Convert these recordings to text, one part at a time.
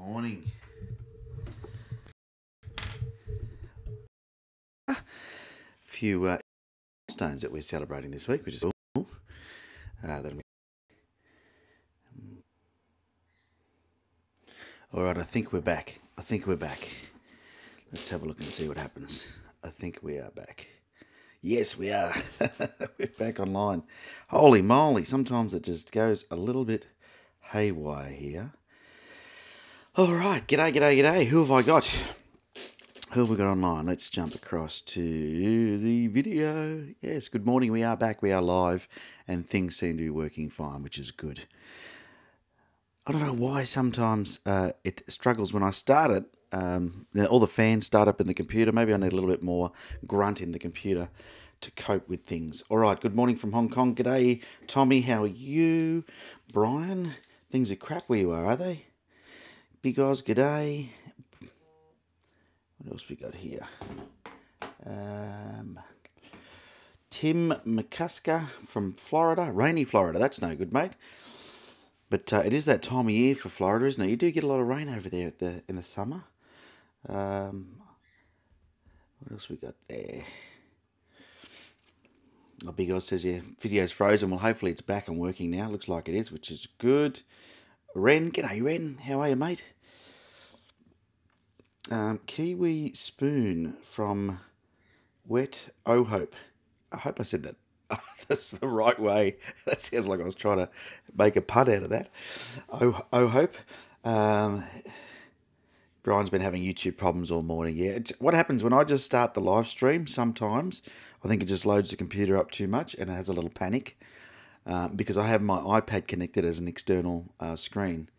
morning. A few milestones that we're celebrating this week, which is cool. All right, I think we're back. Let's have a look and see what happens. I think we are back. Yes, we are. We're back online. Holy moly, sometimes it just goes a little bit haywire here. All right, g'day. Who have I got? Who have we got online? Let's jump across to the video. Yes, good morning. We are back. We are live, and things seem to be working fine, which is good. I don't know why sometimes it struggles when I start it. All the fans start up in the computer. Maybe I need a little bit more grunt in the computer to cope with things. All right, good morning from Hong Kong. G'day, Tommy. How are you? Brian, things are crap where you are they? Big Oz, g'day. What else we got here? Tim McCusker from Florida. Rainy Florida. That's no good, mate. But it is that time of year for Florida, isn't it? You do get a lot of rain over there in the summer. What else we got there? Oh, Big Oz says, yeah, video's frozen. Well, hopefully it's back and working now. Looks like it is, which is good. Ren, g'day Ren. How are you, mate? Kiwi Spoon from Wet O Hope. I hope I said that. That's the right way. That sounds like I was trying to make a pun out of that. Oh Hope. Brian's been having YouTube problems all morning. Yeah, what happens when I just start the live stream, sometimes I think it just loads the computer up too much and it has a little panic because I have my iPad connected as an external screen,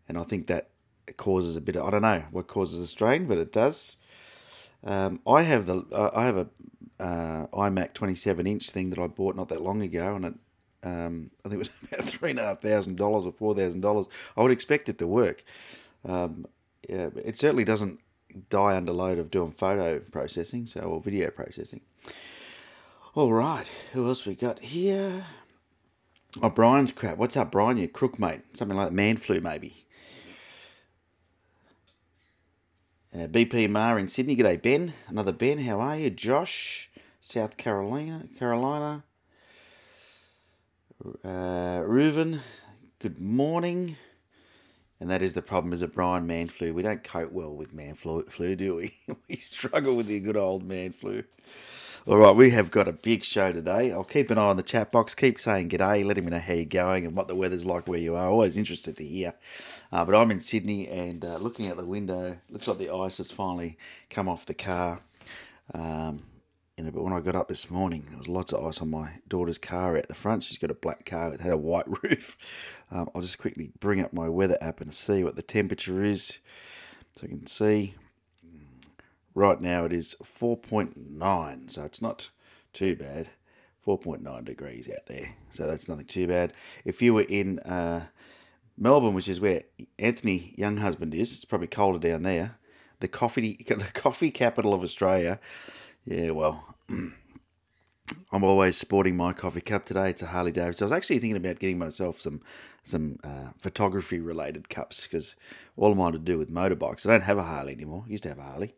and I think that causes a bit of, I don't know what causes the strain, but it does. I have a iMac 27-inch thing that I bought not that long ago, and it I think it was about $3,500 or $4,000. I would expect it to work. Yeah, but it certainly doesn't die under load of doing photo processing, or video processing. All right, who else we got here? Oh, Brian's crap. What's up, Brian? You crook, mate. Something like man flu, maybe. BP Mar in Sydney. G'day, Ben. Another Ben. How are you? Josh, South Carolina. Reuven. Good morning. And that is the problem, is a Brian man flu. We don't cope well with man flu, do we? We struggle with the good old man flu. All right, we have got a big show today. I'll keep an eye on the chat box. Keep saying g'day, letting me know how you're going and what the weather's like where you are. Always interested to hear. But I'm in Sydney, and looking out the window, looks like the ice has finally come off the car. But when I got up this morning, there was lots of ice on my daughter's car out the front. She's got a black car that had a white roof. I'll just quickly bring up my weather app and see what the temperature is, so you can see. Right now it is 4.9, so it's not too bad. 4.9 degrees out there, so that's nothing too bad. If you were in Melbourne, which is where Anthony Younghusband is, it's probably colder down there. The coffee capital of Australia. Yeah, well, I'm always sporting my coffee cup. Today it's a Harley Davidson. I was actually thinking about getting myself some photography related cups, because all of mine to do with motorbikes. I don't have a Harley anymore. I used to have a Harley.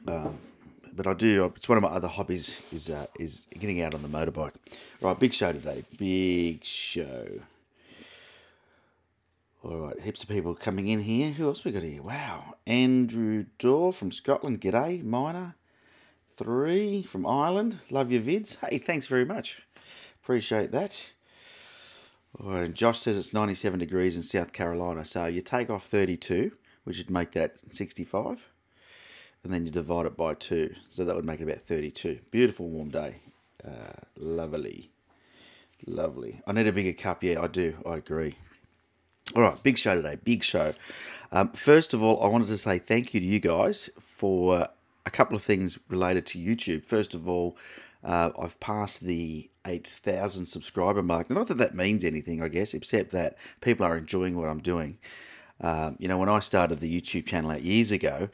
But I do. It's one of my other hobbies is getting out on the motorbike. Right, big show today. Big show. All right, heaps of people coming in here. Who else we got here? Wow, Andrew Dorr from Scotland. G'day, Miner. 3 from Ireland. Love your vids. Hey, thanks very much. Appreciate that. All right, and Josh says it's 97 degrees in South Carolina. So you take off 32, which would make that 65. And then you divide it by 2. So that would make it about 32. Beautiful warm day. Lovely. I need a bigger cup. Yeah, I do. I agree. All right, big show today. Big show. First of all, I wanted to say thank you to you guys for a couple of things related to YouTube. First of all, I've passed the 8,000 subscriber mark. Not that that means anything, I guess, except that people are enjoying what I'm doing. When I started the YouTube channel 8 years ago,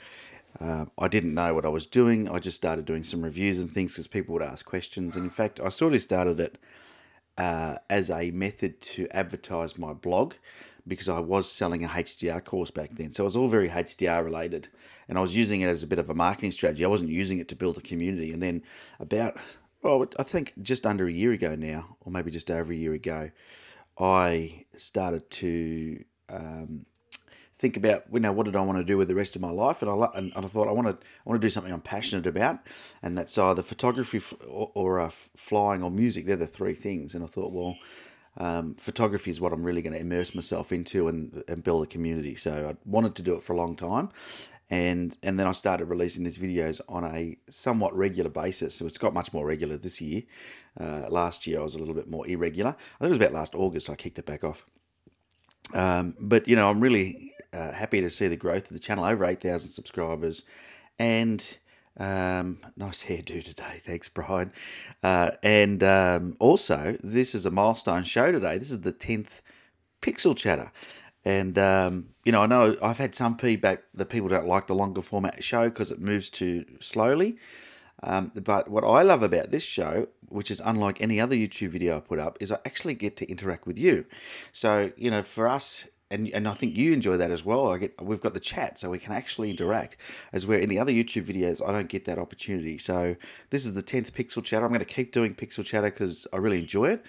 I didn't know what I was doing. I just started doing some reviews and things because people would ask questions. And in fact, I sort of started it as a method to advertise my blog. because I was selling a HDR course back then. So it was all very HDR related. And I was using it as a bit of a marketing strategy. I wasn't using it to build a community. And then I think just under a year ago now, or maybe just over a year ago, I started to think about, what did I want to do with the rest of my life, and I thought I want to do something I'm passionate about, and that's either photography or flying or music. They're the three things, and I thought, well, photography is what I'm really going to immerse myself into and build a community. So I wanted to do it for a long time, and then I started releasing these videos on a somewhat regular basis. So it's got much more regular this year. Last year I was a little bit more irregular. I think it was about last August I kicked it back off. But I'm really happy to see the growth of the channel, over 8,000 subscribers, and nice hairdo today. Thanks, Brian. And also, this is a milestone show today. This is the 10th Pixel Chatter. And, I know I've had some feedback that people don't like the longer format show because it moves too slowly. But what I love about this show, which is unlike any other YouTube video I put up, is I actually get to interact with you. So, for us, and I think you enjoy that as well. We've got the chat, so we can actually interact. As where in the other YouTube videos, I don't get that opportunity. So this is the 10th Pixel Chatter. I'm going to keep doing Pixel Chatter because I really enjoy it.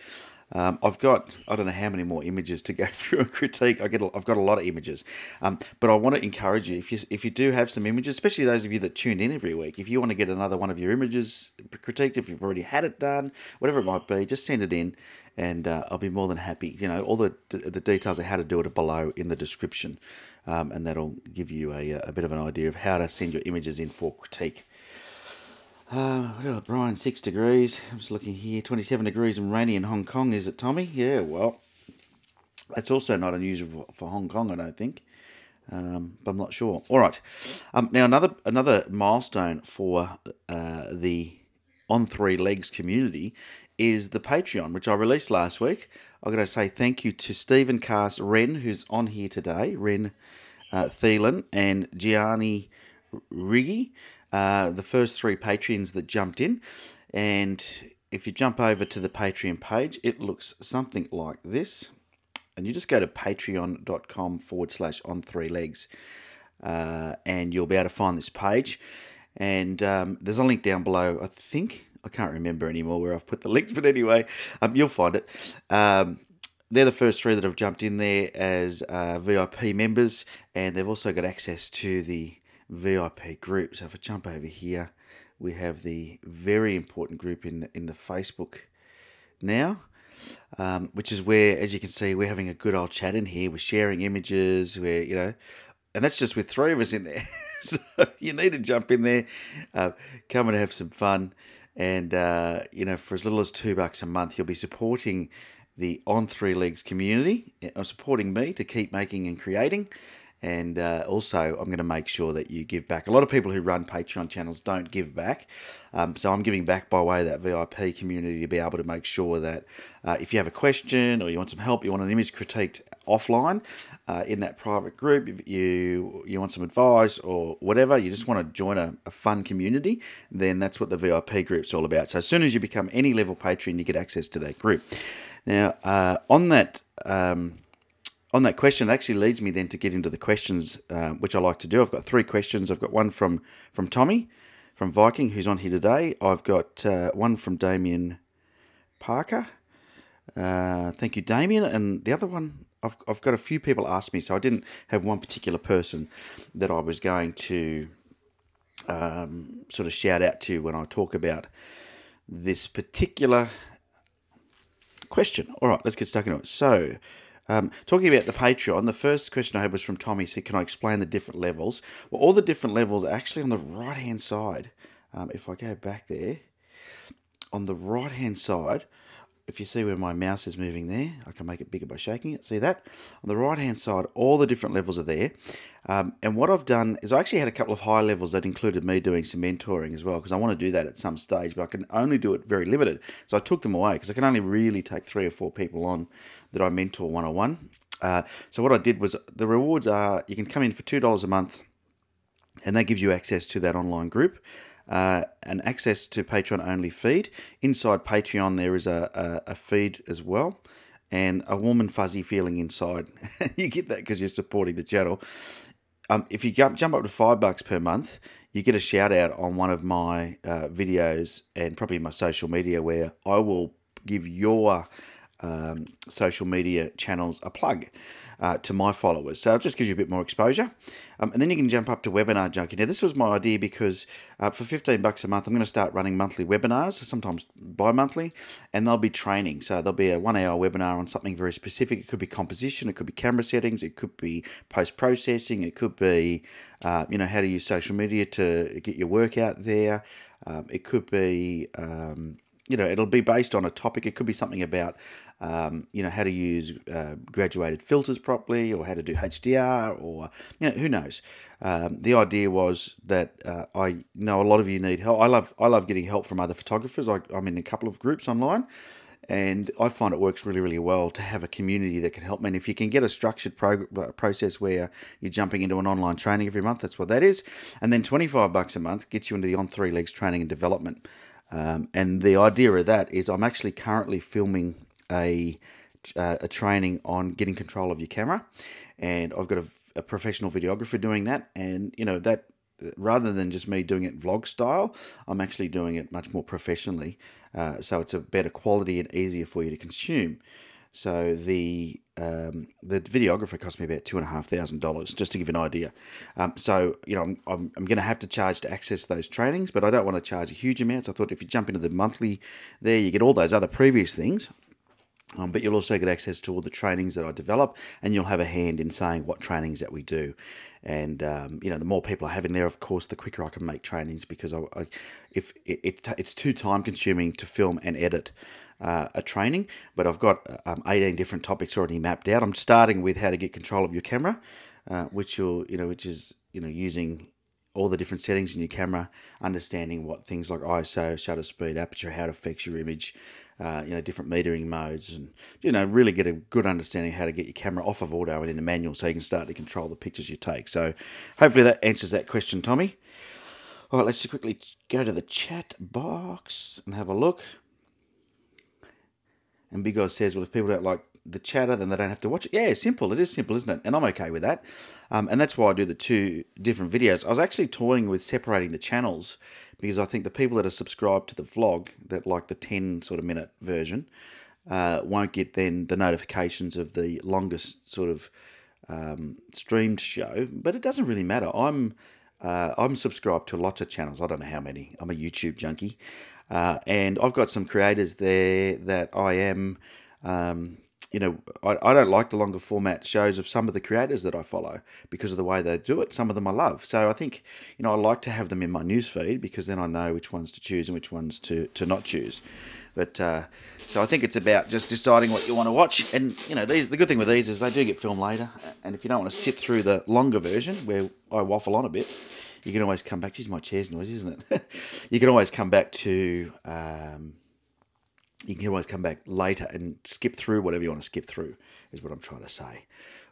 I've got, I don't know how many more images to go through and critique. I've got a lot of images, but I want to encourage you, if you do have some images, especially those of you that tune in every week, if you want to get another one of your images critiqued, if you've already had it done, whatever it might be, just send it in, and I'll be more than happy. All the details of how to do it are below in the description, and that'll give you a bit of an idea of how to send your images in for critique. Brian, 6 degrees. I'm just looking here. 27 degrees and rainy in Hong Kong, is it, Tommy? Yeah, well, that's also not unusual for Hong Kong, I don't think. But I'm not sure. All right. Now, another milestone for the On Three Legs community is the Patreon, which I released last week. I've got to say thank you to Stephen Cast, Ren, who's on here today, Ren Thielen, and Gianni Riggi. The first 3 Patreons that jumped in, and if you jump over to the Patreon page, it looks something like this, and you just go to patreon.com/on3legs, and you'll be able to find this page, and there's a link down below. I can't remember anymore where I've put the links, but anyway, you'll find it. They're the first 3 that have jumped in there as VIP members, and they've also got access to the VIP group. So if I jump over here, we have the very important group in the Facebook now, which is where, as you can see, we're having a good old chat in here. We're sharing images, and that's just with 3 of us in there. So you need to jump in there, come and have some fun, and for as little as $2 a month, you'll be supporting the On Three Legs community, supporting me to keep making and creating. And also, I'm going to make sure that you give back. A lot of people who run Patreon channels don't give back. So I'm giving back by way of that VIP community to be able to make sure that if you have a question or you want some help, you want an image critiqued offline in that private group, if you want some advice or whatever, you just want to join a fun community, then that's what the VIP group's all about. So as soon as you become any level Patreon, you get access to that group. Now, on that question, it actually leads me then to get into the questions, which I like to do. I've got 3 questions. I've got one from Tommy, from Viking, who's on here today. I've got one from Damien Parker. Thank you, Damien. And the other one, I've got a few people ask me, so I didn't have one particular person that I was going to sort of shout out to when I talk about this particular question. All right, let's get stuck into it. So, talking about the Patreon, the first question I had was from Tommy. He said, can I explain the different levels? Well, all the different levels are actually on the right-hand side. If I go back there, on the right-hand side, if you see where my mouse is moving there, I can make it bigger by shaking it. See that? On the right-hand side, all the different levels are there. And what I've done is I actually had a couple of high levels that included me doing some mentoring as well, because I want to do that at some stage, but I can only do it very limited. So I took them away because I can only really take 3 or 4 people on that I mentor one-on-one. So what I did was, the rewards are, you can come in for $2 a month, and that gives you access to that online group. And access to Patreon only feed. Inside Patreon there is a feed as well, and a warm and fuzzy feeling inside. You get that because you're supporting the channel. If you jump up to $5 per month, you get a shout out on one of my videos and probably my social media, where I will give your social media channels a plug to my followers. So it just gives you a bit more exposure. And then you can jump up to Webinar Junkie. Now, this was my idea because for $15 a month, I'm going to start running monthly webinars, sometimes bi-monthly, and they'll be training. So there'll be a 1 hour webinar on something very specific. It could be composition, it could be camera settings, it could be post-processing, it could be, how to use social media to get your work out there. It could be, it'll be based on a topic. It could be something about, how to use graduated filters properly, or how to do HDR, or, who knows. The idea was that I know a lot of you need help. I love getting help from other photographers. I'm in a couple of groups online, and I find it works really, really well to have a community that can help me. And if you can get a structured process where you're jumping into an online training every month, that's what that is. And then $25 a month gets you into the On Three Legs training and development. And the idea of that is I'm actually currently filming a training on getting control of your camera, and I've got a professional videographer doing that, and that rather than just me doing it vlog style, I'm actually doing it much more professionally, so it's a better quality and easier for you to consume. So the videographer cost me about $2,500, just to give you an idea. So I'm going to have to charge to access those trainings, but I don't want to charge a huge amount. So I thought if you jump into the monthly there, you get all those other previous things. But you'll also get access to all the trainings that I develop, and you'll have a hand in saying what trainings that we do. And the more people I have in there, of course, the quicker I can make trainings, because if it's too time consuming to film and edit a training. But I've got 18 different topics already mapped out. I'm starting with how to get control of your camera, which is using all the different settings in your camera, understanding what things like ISO, shutter speed, aperture, how it affects your image, different metering modes, and really get a good understanding of how to get your camera off of auto and into manual, so you can start to control the pictures you take. So hopefully that answers that question, Tommy. All right, let's just quickly go to the chat box and have a look. And Big Guy says, well, if people don't like the chatter, then they don't have to watch it. Yeah, simple. It is simple, isn't it? And I'm okay with that. And that's why I do the two different videos. I was actually toying with separating the channels, because I think the people that are subscribed to the vlog, that like the 10 sort of minute version, won't get then the notifications of the longest sort of streamed show. But it doesn't really matter. I'm subscribed to lots of channels. I don't know how many. I'm a YouTube junkie. And I've got some creators there that I am, I don't like the longer format shows of some of the creators that I follow because of the way they do it. Some of them I love. So I think, I like to have them in my newsfeed, because then I know which ones to choose and which ones to not choose. But so I think it's about just deciding what you want to watch. And, the good thing with these is they do get filmed later. And if you don't want to sit through the longer version where I waffle on a bit, you can always come back. Geez, my chair's noisy, isn't it? You can always come back to... you can always come back later and skip through whatever you want to skip through, is what I'm trying to say.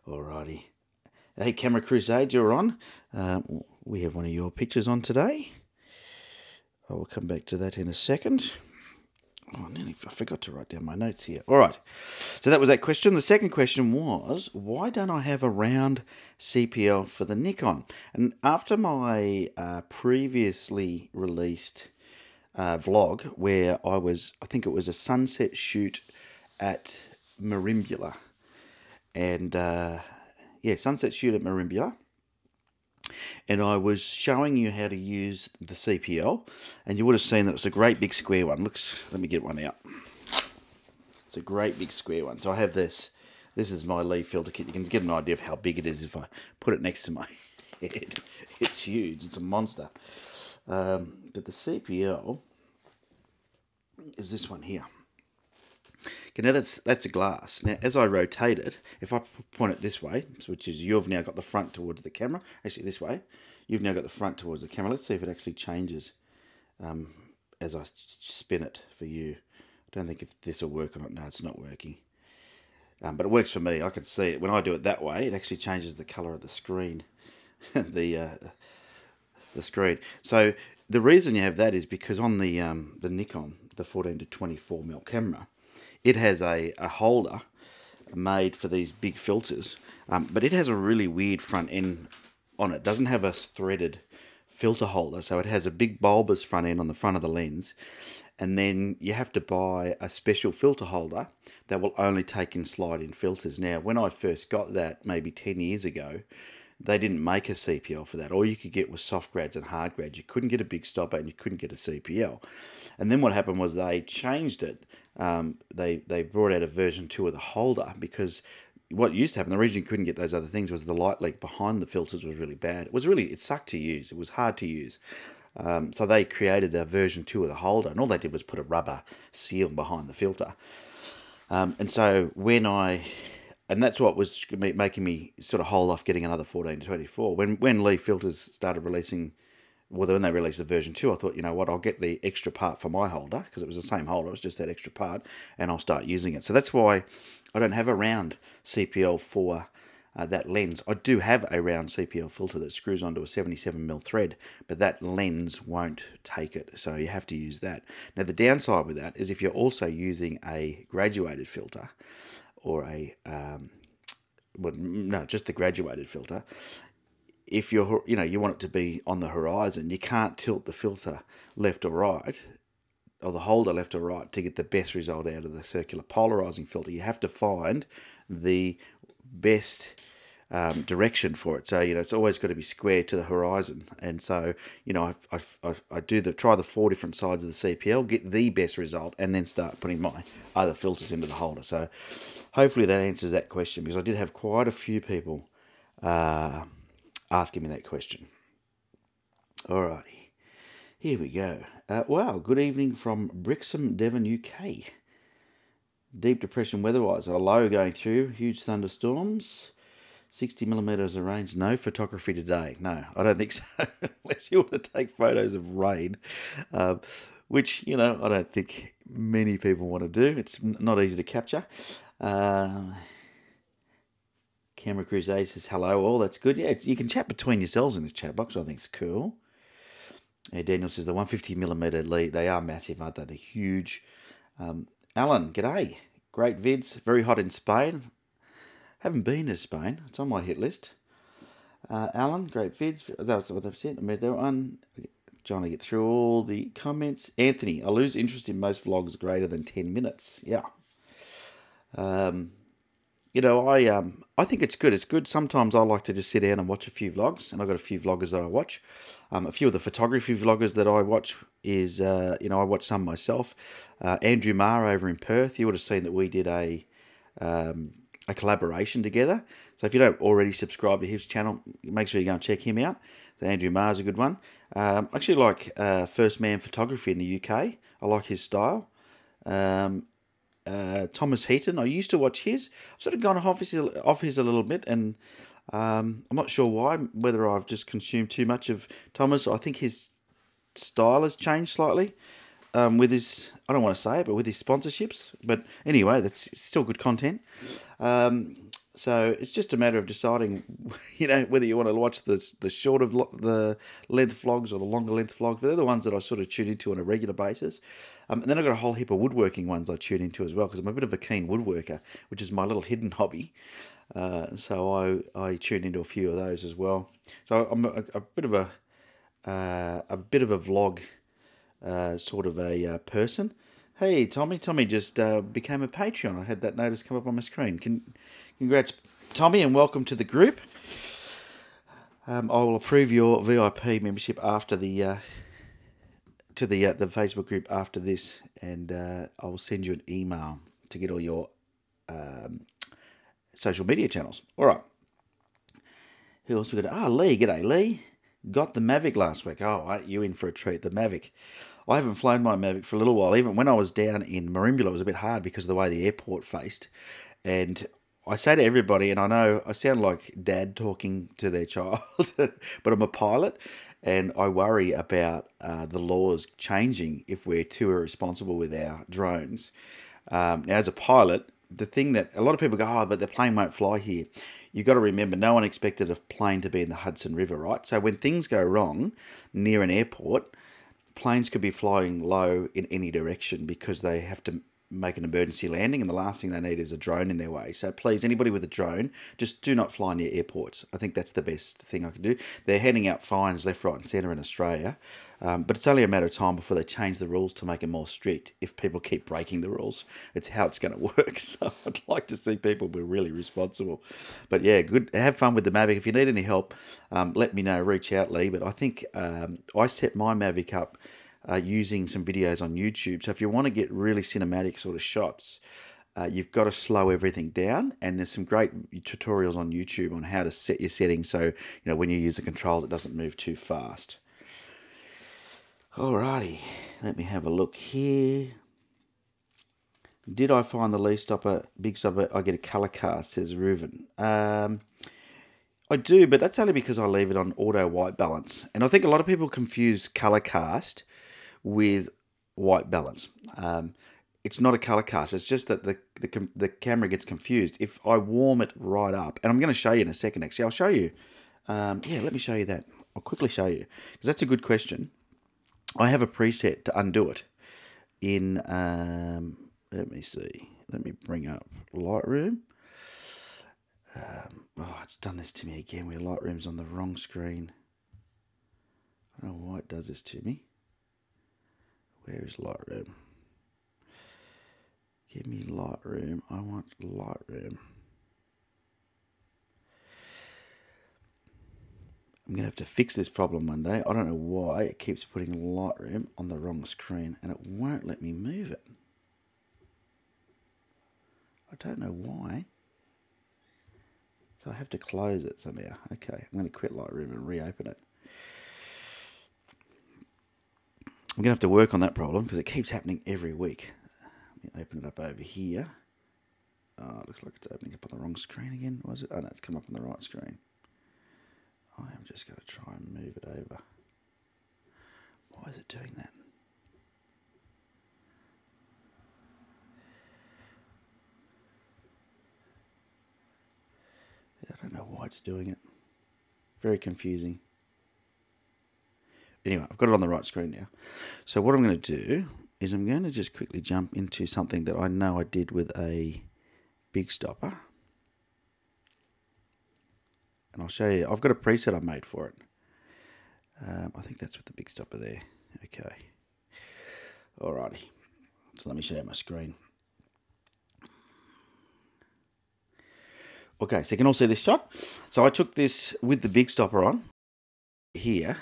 Alrighty. Hey, Camera Crusade, you're on. We have one of your pictures on today. I will come back to that in a second. Oh, nearly I forgot to write down my notes here. All right. So that was that question. The second question was, why don't I have a round CPL for the Nikon? And after my previously released vlog, where I think it was a sunset shoot at Merimbula. And, sunset shoot at Merimbula. And I was showing you how to use the CPL, and you would have seen that it's a great big square one. Let me get one out. It's a great big square one. So I have this. This is my leaf filter kit. You can get an idea of how big it is if I put it next to my head. It's huge. It's a monster. But the CPL is this one here. Okay, now that's a glass. Now, as I rotate it, if I point it this way, which is you've now got the front towards the camera, actually this way, you've now got the front towards the camera. Let's see if it actually changes as I spin it for you. I don't think if this will work or not. No, it's not working. But it works for me. I can see it. When I do it that way, it actually changes the colour of the screen. the screen. So the reason you have that is because on the Nikon, the 14 to 24mm camera, it has a holder made for these big filters, but it has a really weird front end on it. It doesn't have a threaded filter holder, so it has a big bulbous front end on the front of the lens, and then you have to buy a special filter holder that will only take in slide-in filters. Now, when I first got that, maybe 10 years ago, they didn't make a CPL for that. All you could get was soft grads and hard grads. You couldn't get a big stopper and you couldn't get a CPL. And then what happened was they changed it. They brought out a version 2 of the holder, because what used to happen, the reason you couldn't get those other things was the light leak behind the filters was really bad. It sucked to use. It was hard to use. So they created a version 2 of the holder, and all they did was put a rubber seal behind the filter. And that's what was making me sort of hold off getting another 14 to 24. When Lee Filters started releasing, well, when they released the version 2, I thought, you know what, I'll get the extra part for my holder, because it was the same holder, it was just that extra part, and I'll start using it. So that's why I don't have a round CPL for that lens. I do have a round CPL filter that screws onto a 77mm thread, but that lens won't take it, so you have to use that. Now, the downside with that is if you're also using a graduated filter, or just the graduated filter, if you want it to be on the horizon, you can't tilt the filter left or right, or the holder left or right, to get the best result out of the circular polarizing filter. You have to find the best direction for it. So, it's always got to be square to the horizon. And so, I try the 4 different sides of the CPL, get the best result, and then start putting my other filters into the holder. So hopefully that answers that question, because I did have quite a few people asking me that question. Alrighty, here we go. Wow, good evening from Brixham, Devon, UK. Deep depression weather-wise, a low going through, huge thunderstorms, 60mm of range. No photography today. No, I don't think so. Unless you want to take photos of rain, which, I don't think many people want to do. It's not easy to capture. Camera Crusade says hello all. That's good. Yeah, you can chat between yourselves in this chat box, which I think is cool. Daniel says the 150mm lead, they are massive, aren't they? They're huge. Alan, g'day. Great vids. Very hot in Spain. Haven't been to Spain. It's on my hit list. Alan, great vids. That's what they've said. I mean, they're on. Trying to get through all the comments. Anthony, I lose interest in most vlogs greater than 10 minutes. Yeah. I think it's good. It's good. Sometimes I like to just sit down and watch a few vlogs, and I've got a few vloggers that I watch. A few of the photography vloggers that I watch is, I watch some myself. Andrew Marr over in Perth, you would have seen that we did a collaboration together. So if you don't already subscribe to his channel, make sure you go and check him out. So Andrew Marr's a good one. I actually like First Man Photography in the UK. I like his style. Thomas Heaton, I used to watch his. I've sort of gone off his a little bit, and I'm not sure why, whether I've just consumed too much of Thomas. I think his style has changed slightly with his, I don't want to say it, but with his sponsorships. But anyway, that's still good content. So it's just a matter of deciding, whether you want to watch the shorter the length vlogs or the longer length vlogs. But they're the ones that I sort of tune into on a regular basis. And then I've got a whole heap of woodworking ones I tune into as well, because I'm a bit of a keen woodworker, which is my little hidden hobby. So I tune into a few of those as well. So I'm a bit of a vlog sort of a person. Hey, Tommy just became a Patreon. I had that notice come up on my screen. Congrats, Tommy, and welcome to the group. I will approve your VIP membership after the Facebook group after this, and I will send you an email to get all your social media channels. All right. Who else we got? Lee. G'day, Lee. Got the Mavic last week. Oh, aren't you in for a treat? The Mavic. I haven't flown my Mavic for a little while. Even when I was down in Merimbula, it was a bit hard because of the way the airport faced. And I say to everybody, and I know I sound like dad talking to their child, but I'm a pilot, and I worry about the laws changing if we're too irresponsible with our drones. Now, as a pilot, the thing that a lot of people go, but the plane won't fly here. You've got to remember, no one expected a plane to be in the Hudson River, right? So when things go wrong near an airport, planes could be flying low in any direction because they have to make an emergency landing, and the last thing they need is a drone in their way. So please, anybody with a drone, just do not fly near airports. I think that's the best thing I can do. They're handing out fines left, right and centre in Australia, but it's only a matter of time before they change the rules to make it more strict if people keep breaking the rules. It's how it's going to work. So I'd like to see people be really responsible. But yeah, good. Have fun with the Mavic. If you need any help, let me know. Reach out, Lee. But I think I set my Mavic up using some videos on YouTube. So if you want to get really cinematic sort of shots, you've got to slow everything down, and there's some great tutorials on YouTube on how to set your settings so when you use the controls it doesn't move too fast. Alrighty, let me have a look here. Did I find the leaf stopper, big stopper? I get a color cast, says Reuven. I do, but that's only because I leave it on auto white balance, and I think a lot of people confuse color cast with white balance. It's not a color cast. It's just that the camera gets confused. If I warm it right up, and I'm going to show you in a second. Actually, I'll show you. Yeah, let me show you that. I'll quickly show you because that's a good question. I have a preset to undo it in. Let me see. Let me bring up Lightroom. Oh, it's done this to me again. Where Lightroom's on the wrong screen. I don't know why it does this to me. Where is Lightroom? Give me Lightroom. I want Lightroom. I'm going to have to fix this problem one day. I don't know why it keeps putting Lightroom on the wrong screen and it won't let me move it. I don't know why. So I have to close it somehow. Okay, I'm going to quit Lightroom and reopen it. I'm going to have to work on that problem because it keeps happening every week. Let me open it up over here. Oh, it looks like it's opening up on the wrong screen again. Was it? Oh, no, it's come up on the right screen. I am just going to try and move it over. Why is it doing that? I don't know why it's doing it. Very confusing. Anyway, I've got it on the right screen now. So what I'm going to do is I'm going to just quickly jump into something that I know I did with a big stopper. And I'll show you. I've got a preset I made for it. I think that's with the big stopper there. Okay. Alrighty. So let me show you my screen. Okay, so you can all see this shot. So I took this with the big stopper on here.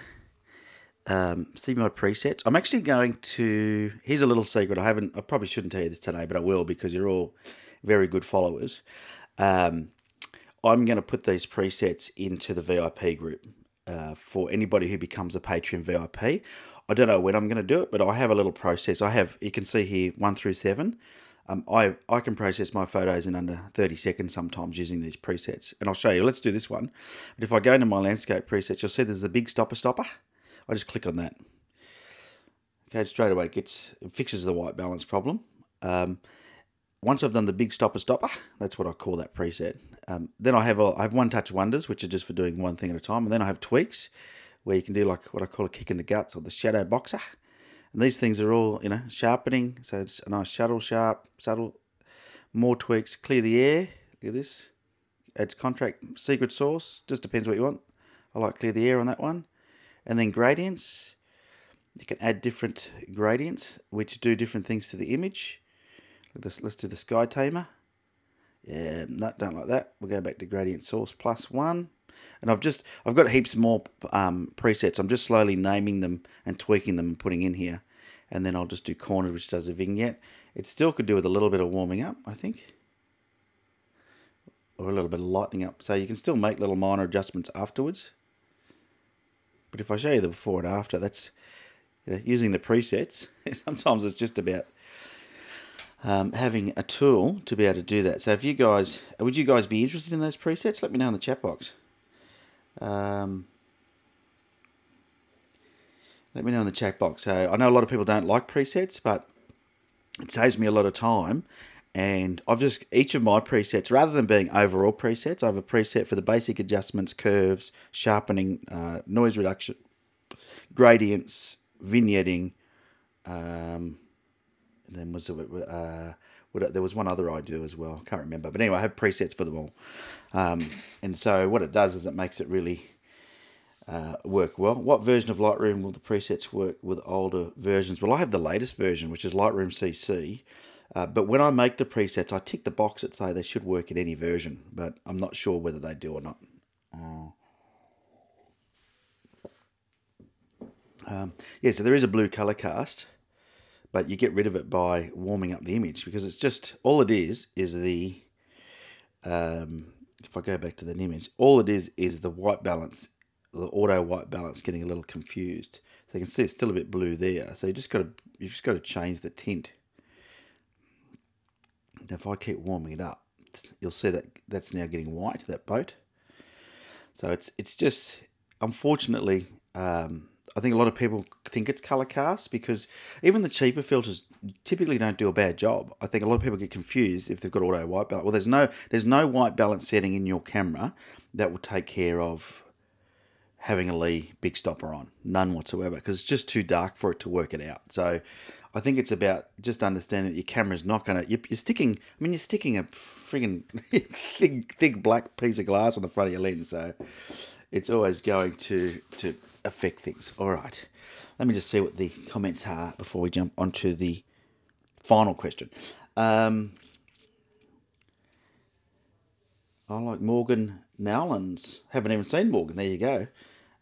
See my presets. I'm actually going to, here's a little secret. I probably shouldn't tell you this today, but I will because you're all very good followers. I'm going to put these presets into the VIP group for anybody who becomes a Patreon VIP. I don't know when I'm going to do it, but I have a little process. You can see here 1 through 7. I can process my photos in under 30 seconds sometimes using these presets. And I'll show you. Let's do this one. But if I go into my landscape presets, you'll see there's the big stopper. I just click on that. Okay, straight away it fixes the white balance problem. Once I've done the big stopper, that's what I call that preset. Then I have one touch wonders, which are just for doing one thing at a time. And then I have tweaks, where you can do like what I call a kick in the guts or the shadow boxer. And these things are all, sharpening. So it's a nice subtle, more tweaks. Clear the air. Look at this. Adds contrast, secret sauce. Just depends what you want. I like clear the air on that one. And then gradients. You can add different gradients, which do different things to the image. Let's do the sky tamer. Yeah, no, don't like that. We'll go back to gradient source +1. And I've got heaps more presets. I'm just slowly naming them and tweaking them and putting in here. And then I'll just do corner, which does a vignette. It still could do with a little bit of warming up, I think. Or a little bit of lightening up. So you can still make little minor adjustments afterwards. But if I show you the before and after, that's using the presets. Sometimes it's just about having a tool to be able to do that. So would you guys be interested in those presets? Let me know in the chat box. Let me know in the chat box. So I know a lot of people don't like presets, but it saves me a lot of time. And each of my presets, rather than being overall presets, I have a preset for the basic adjustments, curves, sharpening, noise reduction, gradients, vignetting, and then there was one other I do as well. I can't remember. But anyway, I have presets for them all. And so what it does is it makes it really work well. What version of Lightroom will the presets work with older versions? Well, I have the latest version, which is Lightroom CC. But when I make the presets, I tick the box that say they should work in any version. But I'm not sure whether they do or not. Yeah, so there is a blue color cast, but you get rid of it by warming up the image, because it's just, all it is the, if I go back to that image, all it is the white balance, the auto white balance getting a little confused. So you can see it's still a bit blue there. So you've just got to change the tint. Now if I keep warming it up, you'll see that that's now getting white, that boat. So it's just, unfortunately, I think a lot of people think it's color cast, because even the cheaper filters typically don't do a bad job. I think a lot of people get confused if they've got auto white balance. Well, there's no white balance setting in your camera that will take care of having a Lee big stopper on. None whatsoever, because it's just too dark for it to work it out. So I think it's about just understanding that your camera's not going to... You're sticking a friggin' thick black piece of glass on the front of your lens, so it's always going to affect things. All right, let me just see what the comments are before we jump onto the final question. I like Morgan Nowlands. Haven't even seen Morgan. There you go.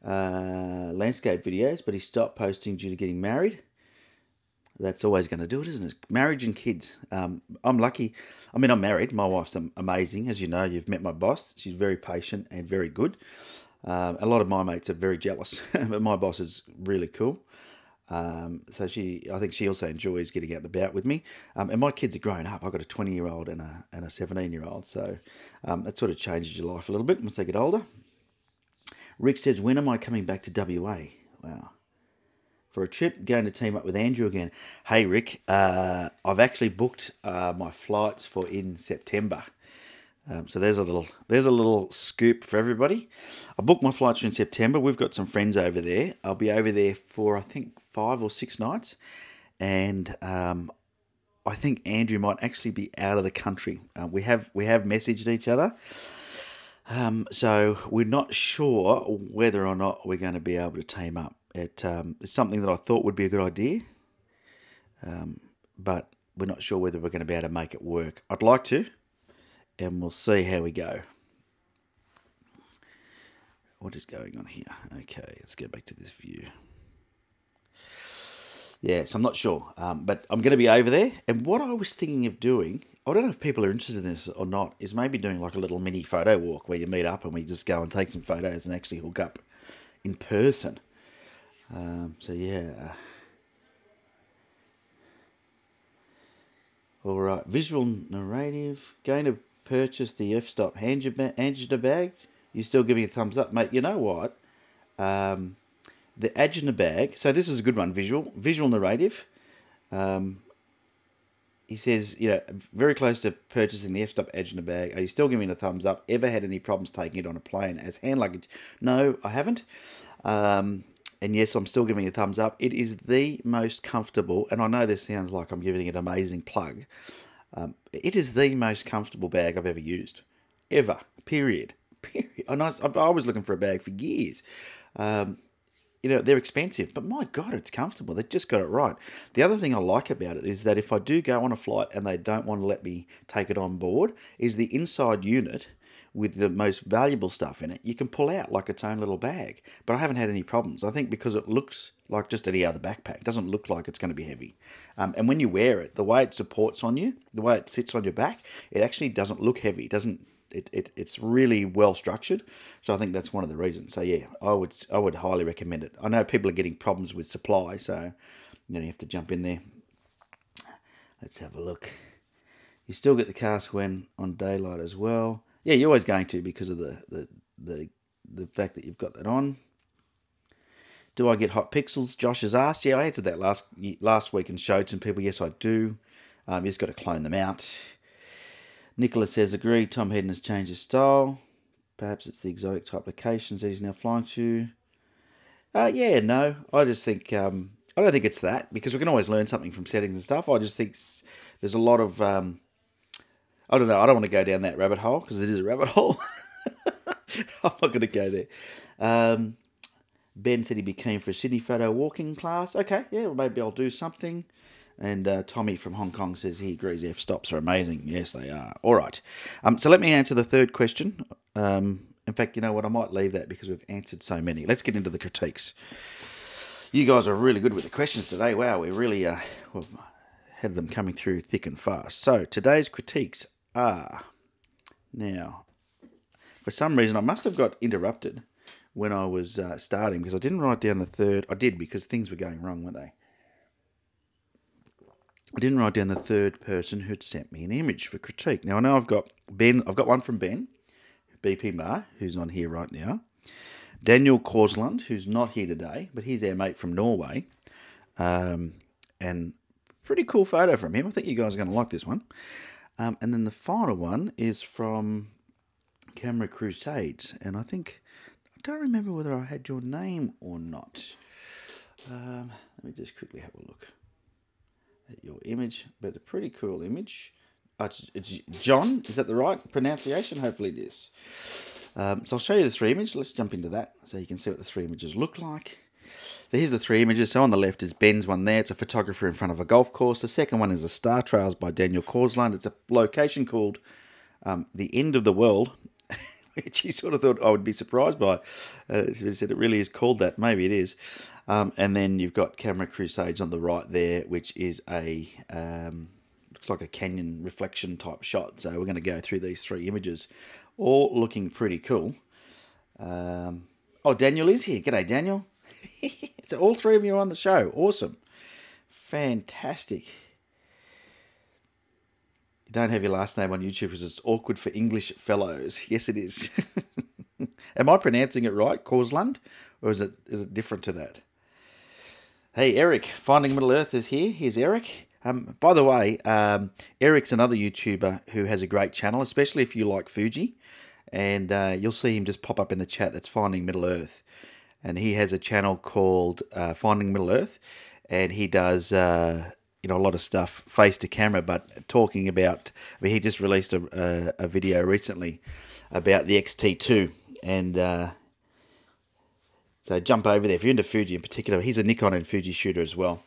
Landscape videos, but he stopped posting due to getting married. That's always going to do it, isn't it? Marriage and kids. I'm lucky. I mean, I'm married. My wife's amazing. As you know, you've met my boss. She's very patient and very good. A lot of my mates are very jealous, but my boss is really cool. So I think she also enjoys getting out and about with me. And my kids are growing up. I've got a 20-year-old and a 17-year-old. So that sort of changes your life a little bit once they get older. Rick says, when am I coming back to WA? Wow. For a trip, going to team up with Andrew again. Hey, Rick, I've actually booked my flights for in September. So there's a little scoop for everybody. I booked my flights for in September. We've got some friends over there. I'll be over there for, I think, 5 or 6 nights. And I think Andrew might actually be out of the country. We have messaged each other. So we're not sure whether or not we're going to be able to team up. It's something that I thought would be a good idea. But we're not sure whether we're going to be able to make it work. I'd like to. And we'll see how we go. What is going on here? Okay, let's go back to this view. Yeah, so I'm not sure. But I'm going to be over there. And what I was thinking of doing, I don't know if people are interested in this or not, is maybe doing like a little mini photo walk where you meet up and we just go and take some photos and actually hook up in person. So yeah. All right, visual narrative. Going to purchase the f-stop Agenda bag. You're still giving a thumbs up, mate. You know what? The Agenda bag. So this is a good one. Visual narrative. He says, very close to purchasing the f-stop Agenda bag. Are you still giving a thumbs up? Ever had any problems taking it on a plane as hand luggage? No, I haven't. And yes, I'm still giving a thumbs up. It is the most comfortable, and I know this sounds like I'm giving it an amazing plug. It is the most comfortable bag I've ever used. Ever. Period. And I was looking for a bag for years. They're expensive, but my God, it's comfortable. They've just got it right. The other thing I like about it is that if I do go on a flight and they don't want to let me take it on board, is the inside unit with the most valuable stuff in it, you can pull out like its own little bag. But I haven't had any problems. I think because it looks like just any other backpack. It doesn't look like it's going to be heavy. And when you wear it, the way it supports on you, the way it sits on your back, it actually doesn't look heavy. It's really well structured. So I think that's one of the reasons. So yeah, I would highly recommend it. I know people are getting problems with supply, so you have to jump in there. Let's have a look. You still get the cast when on daylight as well. Yeah, you're always going to because of the fact that you've got that on. Do I get hot pixels? Josh has asked. Yeah, I answered that last week and showed some people. Yes, I do. You just got to clone them out. Nicholas says, agree. Tom Hedden has changed his style. Perhaps it's the exotic type locations that he's now flying to. Yeah, no. I just think, I don't think it's that, because we can always learn something from settings and stuff. I just think there's a lot of, I don't know, I don't want to go down that rabbit hole, because it is a rabbit hole. I'm not going to go there. Ben said he'd be keen for a Sydney photo walking class. Okay, yeah, well, maybe I'll do something. And Tommy from Hong Kong says he agrees f-stops are amazing. Yes, they are. All right. So let me answer the third question. In fact, you know what? I might leave that because we've answered so many. Let's get into the critiques. You guys are really good with the questions today. Wow, we really we've had them coming through thick and fast. So today's critiques are... Now, for some reason, I must have got interrupted when I was starting, because I didn't write down the third. I did, because things were going wrong, weren't they? I didn't write down the third person who'd sent me an image for critique. Now, I know I've got Ben. I've got one from Ben, BP Mar, who's on here right now. Daniel Korsland, who's not here today, but he's our mate from Norway. And pretty cool photo from him. I think you guys are going to like this one. And then the final one is from Camera Crusades. And I don't remember whether I had your name or not. Let me just quickly have a look at your image, but a pretty cool image. It's John, is that the right pronunciation? Hopefully it is. So I'll show you the three images. Let's jump into that so you can see what the three images look like. So here's the three images. So on the left is Ben's one there. It's a photographer in front of a golf course. The second one is the Star Trails by Daniel Korsland. It's a location called the End of the World, which he sort of thought I would be surprised by. He said it really is called that. Maybe it is. And then you've got Camera Crusades on the right there, which is a looks like a canyon reflection type shot. So we're going to go through these three images, all looking pretty cool. Oh, Daniel is here. G'day, Daniel. So all three of you are on the show. Awesome. Fantastic. You don't have your last name on YouTube because it's awkward for English fellows. Yes, it is. Am I pronouncing it right, Korsland? Or is it different to that? Hey, Eric, Finding Middle Earth is here. Here's Eric. By the way, Eric's another YouTuber who has a great channel, especially if you like Fuji. And you'll see him just pop up in the chat. That's Finding Middle Earth. And he has a channel called Finding Middle Earth. And he does a lot of stuff face to camera, but talking about... he just released a video recently about the X-T2. And... so jump over there if you're into Fuji in particular. He's a Nikon and Fuji shooter as well,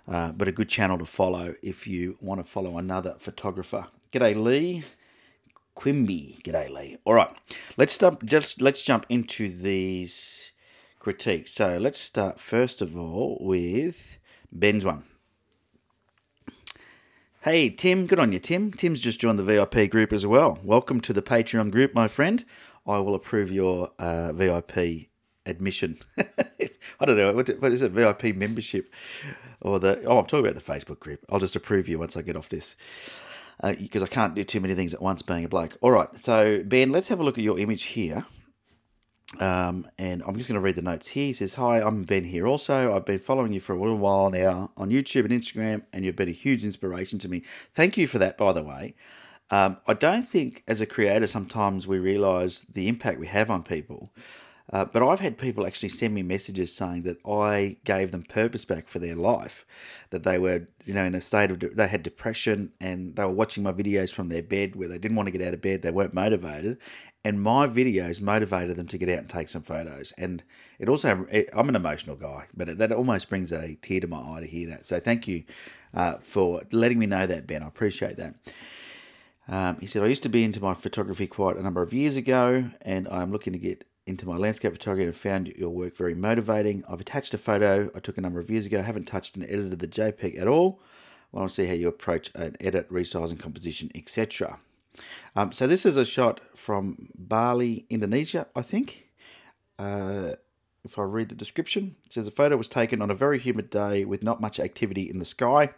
but a good channel to follow if you want to follow another photographer. G'day Lee, Quimby. G'day Lee. All right, let's jump into these critiques. So let's start first of all with Ben's one. Hey Tim, good on you Tim. Tim's just joined the VIP group as well. Welcome to the Patreon group, my friend. I will approve your VIP admission. I don't know, what is it, VIP membership? Or I'm talking about the Facebook group. I'll just approve you once I get off this. Because I can't do too many things at once being a bloke. All right, so Ben, let's have a look at your image here. And I'm just going to read the notes here. He says, hi, I'm Ben here also. I've been following you for a little while now on YouTube and Instagram, and you've been a huge inspiration to me. Thank you for that, by the way. I don't think as a creator sometimes we realise the impact we have on people. But I've had people actually send me messages saying that I gave them purpose back for their life, that they were, in a state of, they had depression and they were watching my videos from their bed where they didn't want to get out of bed, they weren't motivated, and my videos motivated them to get out and take some photos. And it also, I'm an emotional guy, but that almost brings a tear to my eye to hear that. So thank you for letting me know that, Ben. I appreciate that. He said, I used to be into my photography quite a number of years ago, and I'm looking to get into my landscape photography and found your work very motivating. I've attached a photo I took a number of years ago. I haven't touched and edited the JPEG at all. I want to see how you approach an edit, resize and composition, etc. So this is a shot from Bali, Indonesia, I think. If I read the description, it says the photo was taken on a very humid day with not much activity in the sky.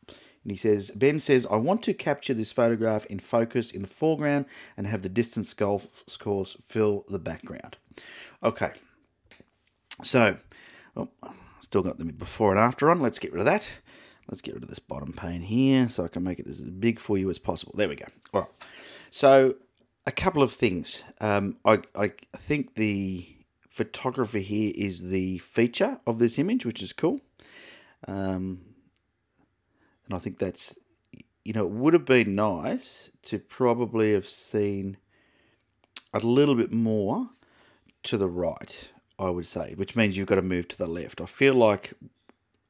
And he says, Ben says, I want to capture this photograph in focus in the foreground and have the distance golf course fill the background. Okay. So, still got the before and after on. Let's get rid of that. Let's get rid of this bottom pane here so I can make it as big for you as possible. There we go. All right. So, a couple of things. I think the photography here is the feature of this image, which is cool. And I think that's, it would have been nice to probably have seen a little bit more to the right, I would say, which means you've got to move to the left. I feel like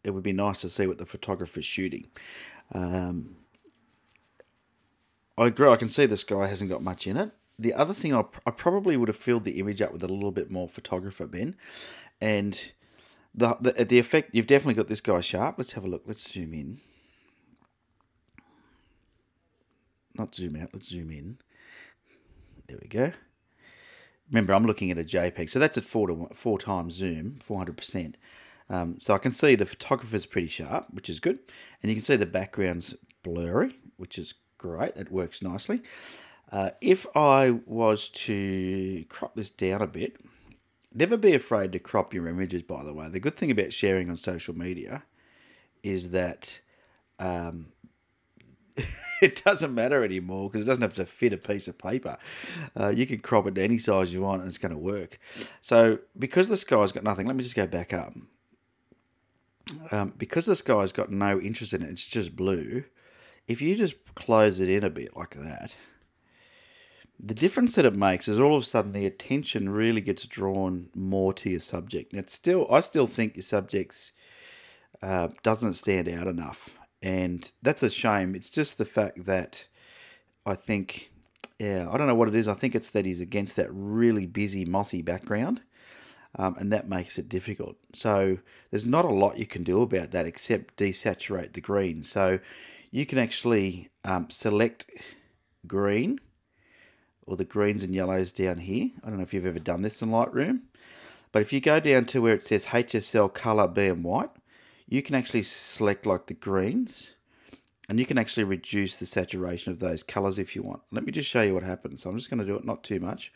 it would be nice to see what the photographer's shooting. I agree, I can see the sky hasn't got much in it. The other thing, I probably would have filled the image up with a little bit more photographer, Ben. And the effect, you've definitely got this guy sharp. Let's have a look. Let's zoom in. Not zoom out, let's zoom in. There we go. Remember, I'm looking at a JPEG, so that's at 4 times zoom, 400%. So I can see the photographer's pretty sharp, which is good. And you can see the background's blurry, which is great. That works nicely. If I was to crop this down a bit, never be afraid to crop your images, by the way. The good thing about sharing on social media is that it doesn't matter anymore because it doesn't have to fit a piece of paper. You can crop it to any size you want and it's going to work. So because the sky's got nothing, let me just go back up. Because the sky's got no interest in it, it's just blue. If you just close it in a bit like that, the difference that it makes is all of a sudden the attention really gets drawn more to your subject. And I still think your subject's doesn't stand out enough. And that's a shame. It's just the fact that I think, I don't know what it is. I think it's that he's against that really busy, mossy background. And that makes it difficult. So there's not a lot you can do about that except desaturate the green. So you can actually select green, or the greens and yellows down here. I don't know if you've ever done this in Lightroom. But if you go down to where it says HSL, color, B and white, you can actually select like the greens, and you can actually reduce the saturation of those colors if you want. Let me just show you what happens. So I'm just going to do it, not too much.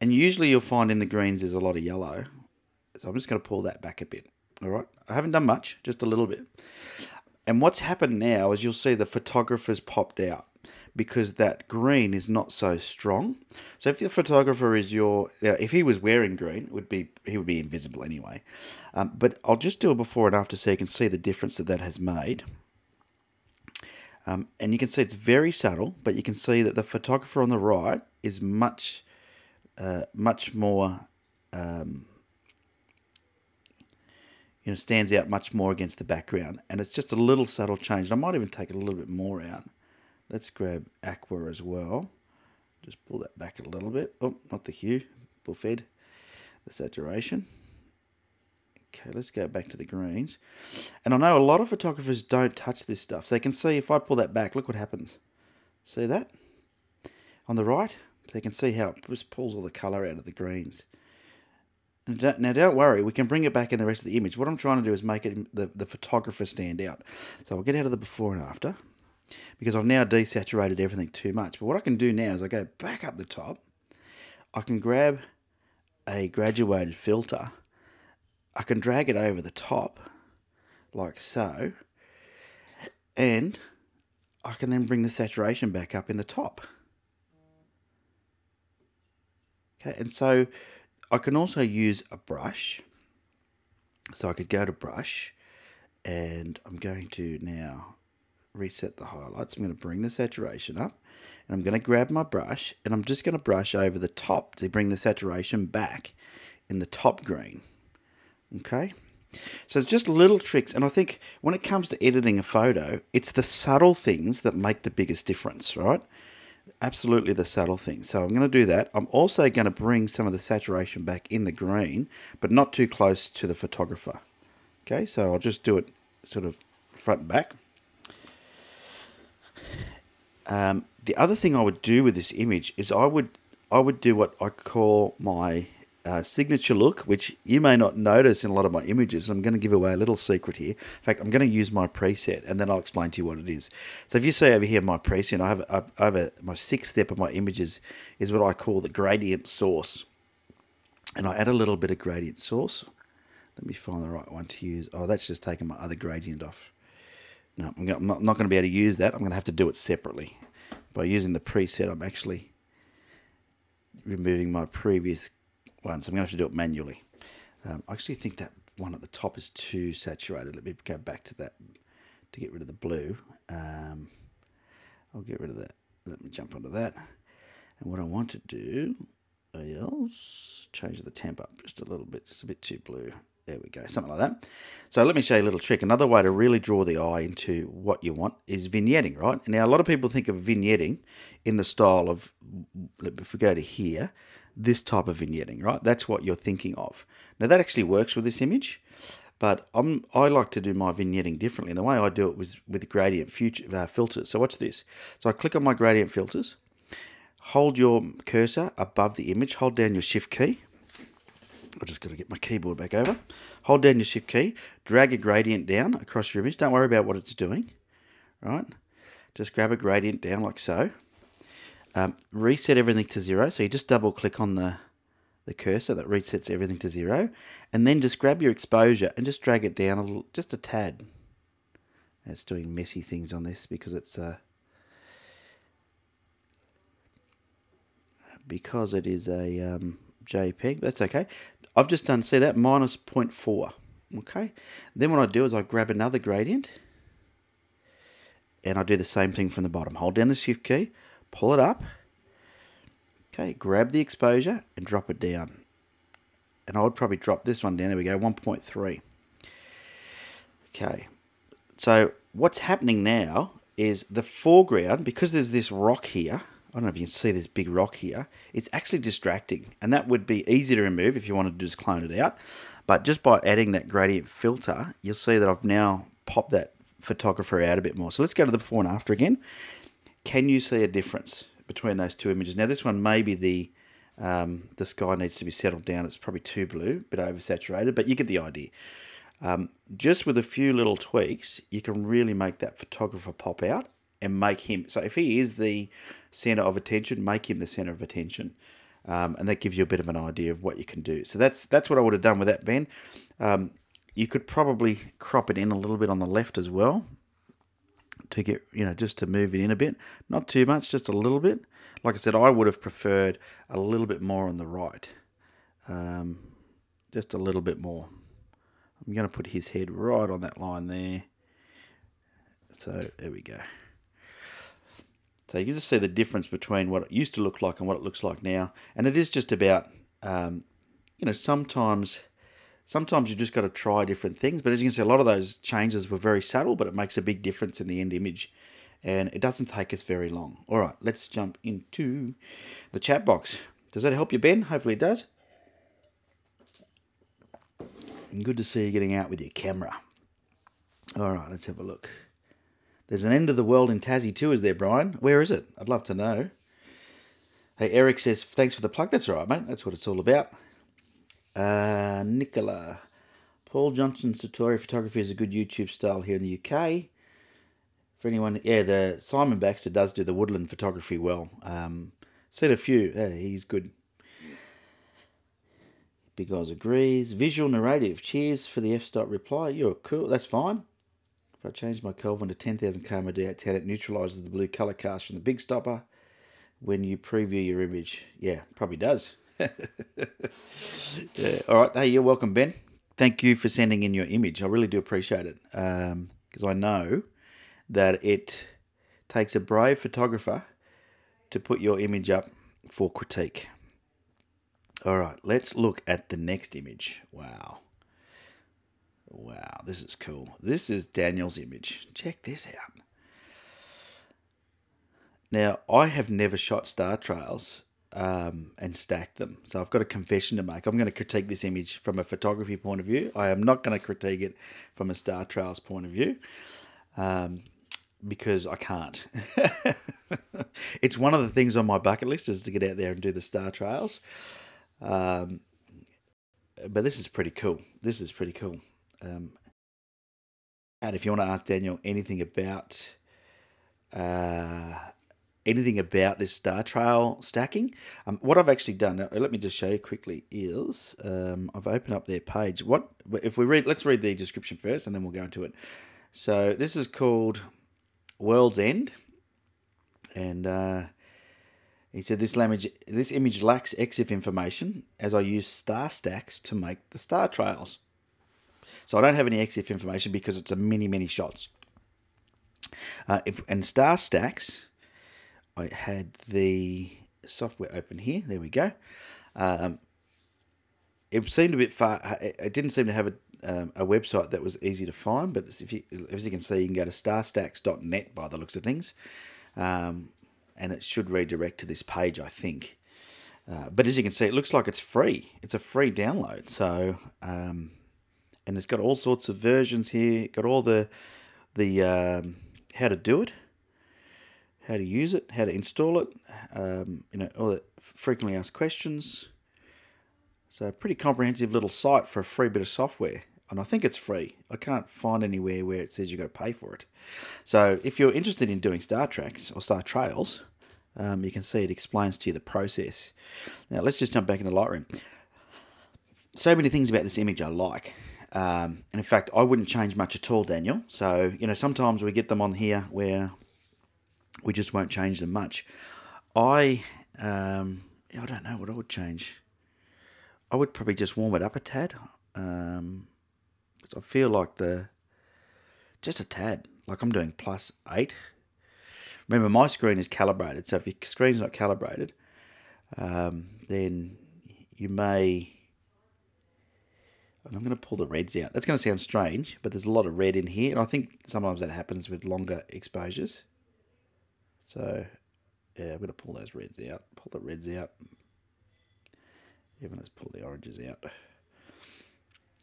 And usually you'll find in the greens there's a lot of yellow. So I'm just going to pull that back a bit. All right. I haven't done much, just a little bit. And what's happened now is you'll see the photographer's popped out because that green is not so strong. So if the photographer is if he was wearing green, he would be invisible anyway. But I'll just do a before and after so you can see the difference that has made. And you can see it's very subtle, but you can see that the photographer on the right is much more, stands out much more against the background. And it's just a little subtle change. And I might even take it a little bit more out. Let's grab aqua as well. Just pull that back a little bit. Oh, not the hue, bullfed, the saturation. Okay, let's go back to the greens. And I know a lot of photographers don't touch this stuff. So you can see if I pull that back, look what happens. See that? On the right? So you can see how it just pulls all the colour out of the greens. Now don't worry, we can bring it back in the rest of the image. What I'm trying to do is make it the photographer stand out. So I'll get out of the before and after, because I've now desaturated everything too much. But what I can do now is I go back up the top. I can grab a graduated filter. I can drag it over the top, like so. And I can then bring the saturation back up in the top. Okay, and so I can also use a brush. So I could go to brush, and I'm going to now reset the highlights. I'm going to bring the saturation up, and I'm going to grab my brush, and I'm just going to brush over the top to bring the saturation back in the top green. Okay, so it's just little tricks, and I think when it comes to editing a photo, it's the subtle things that make the biggest difference, right? Absolutely the subtle things. So I'm going to do that. I'm also going to bring some of the saturation back in the green, but not too close to the photographer. Okay, so I'll just do it sort of front and back. The other thing I would do with this image is I would do what I call my signature look, which you may not notice in a lot of my images. I'm going to give away a little secret here. In fact, I'm going to use my preset, and then I'll explain to you what it is. So if you see over here my preset, my sixth step of my images is what I call the gradient source. And I add a little bit of gradient source. Let me find the right one to use. Oh, that's just taking my other gradient off. No, I'm not going to be able to use that. I'm going to have to do it separately. By using the preset, I'm actually removing my previous one, so I'm going to have to do it manually. I actually think that one at the top is too saturated. Let me go back to that to get rid of the blue. I'll get rid of that. Let me jump onto that. And what I want to do is change the temp up just a little bit, just a bit too blue. There we go, something like that. So let me show you a little trick. Another way to really draw the eye into what you want is vignetting, right? Now, a lot of people think of vignetting in the style of, if we go to here, this type of vignetting, right? That's what you're thinking of. Now, that actually works with this image, but I like to do my vignetting differently. And the way I do it was with gradient filters. So watch this. So I click on my gradient filters, hold your cursor above the image, hold down your shift key. I've just got to get my keyboard back over. Hold down your shift key, drag a gradient down across your image. Don't worry about what it's doing, right? Just grab a gradient down like so. Reset everything to 0. So you just double click on the cursor that resets everything to 0. And then just grab your exposure and just drag it down a little, just a tad. It's doing messy things on this because it's because it is a JPEG. That's okay. I've just done, see that, minus 0.4. Okay. Then what I do is I grab another gradient and I do the same thing from the bottom. Hold down the shift key, pull it up. Okay, grab the exposure and drop it down. And I would probably drop this one down. There we go, 1.3. Okay. So what's happening now is the foreground, because there's this rock here, I don't know if you can see this big rock here, it's actually distracting. And that would be easy to remove if you wanted to just clone it out. But just by adding that gradient filter, you'll see that I've now popped that photographer out a bit more. So let's go to the before and after again. Can you see a difference between those two images? Now this one, maybe the sky needs to be settled down. It's probably too blue, a bit oversaturated, but you get the idea. Just with a few little tweaks, you can really make that photographer pop out and make him, so if he is the center of attention, make him the center of attention. And that gives you a bit of an idea of what you can do. So that's what I would have done with that, Ben. You could probably crop it in a little bit on the left as well to get, just to move it in a bit. Not too much, just a little bit. Like I said, I would have preferred a little bit more on the right. Just a little bit more. I'm going to put his head right on that line there. So there we go. So you can just see the difference between what it used to look like and what it looks like now. And it is just about, sometimes you just got to try different things. But as you can see, a lot of those changes were very subtle, but it makes a big difference in the end image. And it doesn't take us very long. All right, let's jump into the chat box. Does that help you, Ben? Hopefully it does. And good to see you getting out with your camera. All right, let's have a look. There's an end of the world in Tassie too, is there, Brian? Where is it? I'd love to know. Hey, Eric says, thanks for the plug. That's all right, mate. That's what it's all about. Nicola. Paul Johnson Satori Photography is a good YouTube style here in the UK. For anyone, the Simon Baxter does do the woodland photography well. Seen a few. He's good. Big Oz agrees. Visual narrative. Cheers for the f-stop reply. You're cool. That's fine. If I change my Kelvin to 10,000 km D810, it neutralises the blue colour cast from the big stopper when you preview your image. Yeah, probably does. Yeah. All right. Hey, you're welcome, Ben. Thank you for sending in your image. I really do appreciate it, because I know that it takes a brave photographer to put your image up for critique. All right, let's look at the next image. Wow. Wow, this is cool. This is Daniel's image. Check this out. Now, I have never shot star trails and stacked them. So I've got a confession to make. I'm going to critique this image from a photography point of view. I am not going to critique it from a star trails point of view. Because I can't. It's one of the things on my bucket list is to get out there and do the star trails. But this is pretty cool. This is pretty cool. And if you want to ask Daniel anything about this star trail stacking, what I've actually done, let me just show you quickly, is I've opened up their page. Let's read the description first and then we'll go into it. So this is called World's End, and he said this image lacks EXIF information as I use star stacks to make the star trails. So I don't have any EXIF information because it's a many shots. And Star Stacks, I had the software open here. There we go. It seemed a bit far. It didn't seem to have a website that was easy to find, but as you can see, you can go to starstacks.net by the looks of things, and it should redirect to this page, I think. But as you can see, it looks like it's free. It's a free download. So, and it's got all sorts of versions here. Got all the how to do it, how to use it, how to install it. All the frequently asked questions. So a pretty comprehensive little site for a free bit of software. And I think it's free. I can't find anywhere where it says you've got to pay for it. So if you're interested in doing star tracks or star trails, you can see it explains to you the process. Now let's just jump back into Lightroom. So many things about this image I like. And in fact, I wouldn't change much at all, Daniel. So, sometimes we get them on here where we just won't change them much. I don't know what I would change. I would probably just warm it up a tad. Because I feel like just a tad. Like I'm doing +8. Remember, my screen is calibrated. So if your screen's not calibrated, then you may... And I'm going to pull the reds out. That's going to sound strange, but there's a lot of red in here. And I think sometimes that happens with longer exposures. So, yeah, I'm going to pull those reds out. Pull the reds out. Even let's pull the oranges out.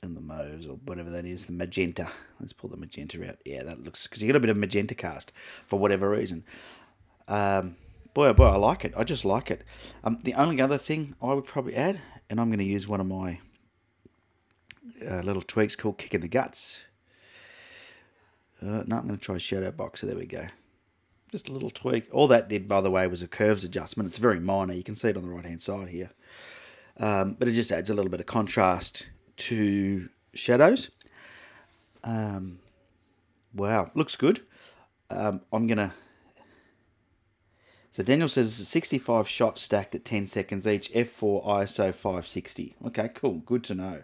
And the mauves, or whatever that is, the magenta. Let's pull the magenta out. Yeah, that looks... Because you got a bit of magenta cast for whatever reason. Boy, oh boy, I like it. I just like it. The only other thing I would probably add, and I'm going to use one of my little tweaks called Kick in the Guts. No, I'm going to try Shadow Boxer. There we go. Just a little tweak. All that did, by the way, was a curves adjustment. It's very minor. You can see it on the right-hand side here. But it just adds a little bit of contrast to shadows. Wow, looks good. I'm going to... So Daniel says it's a 65 shots stacked at 10 seconds each, f4 ISO 560. Okay, cool. Good to know.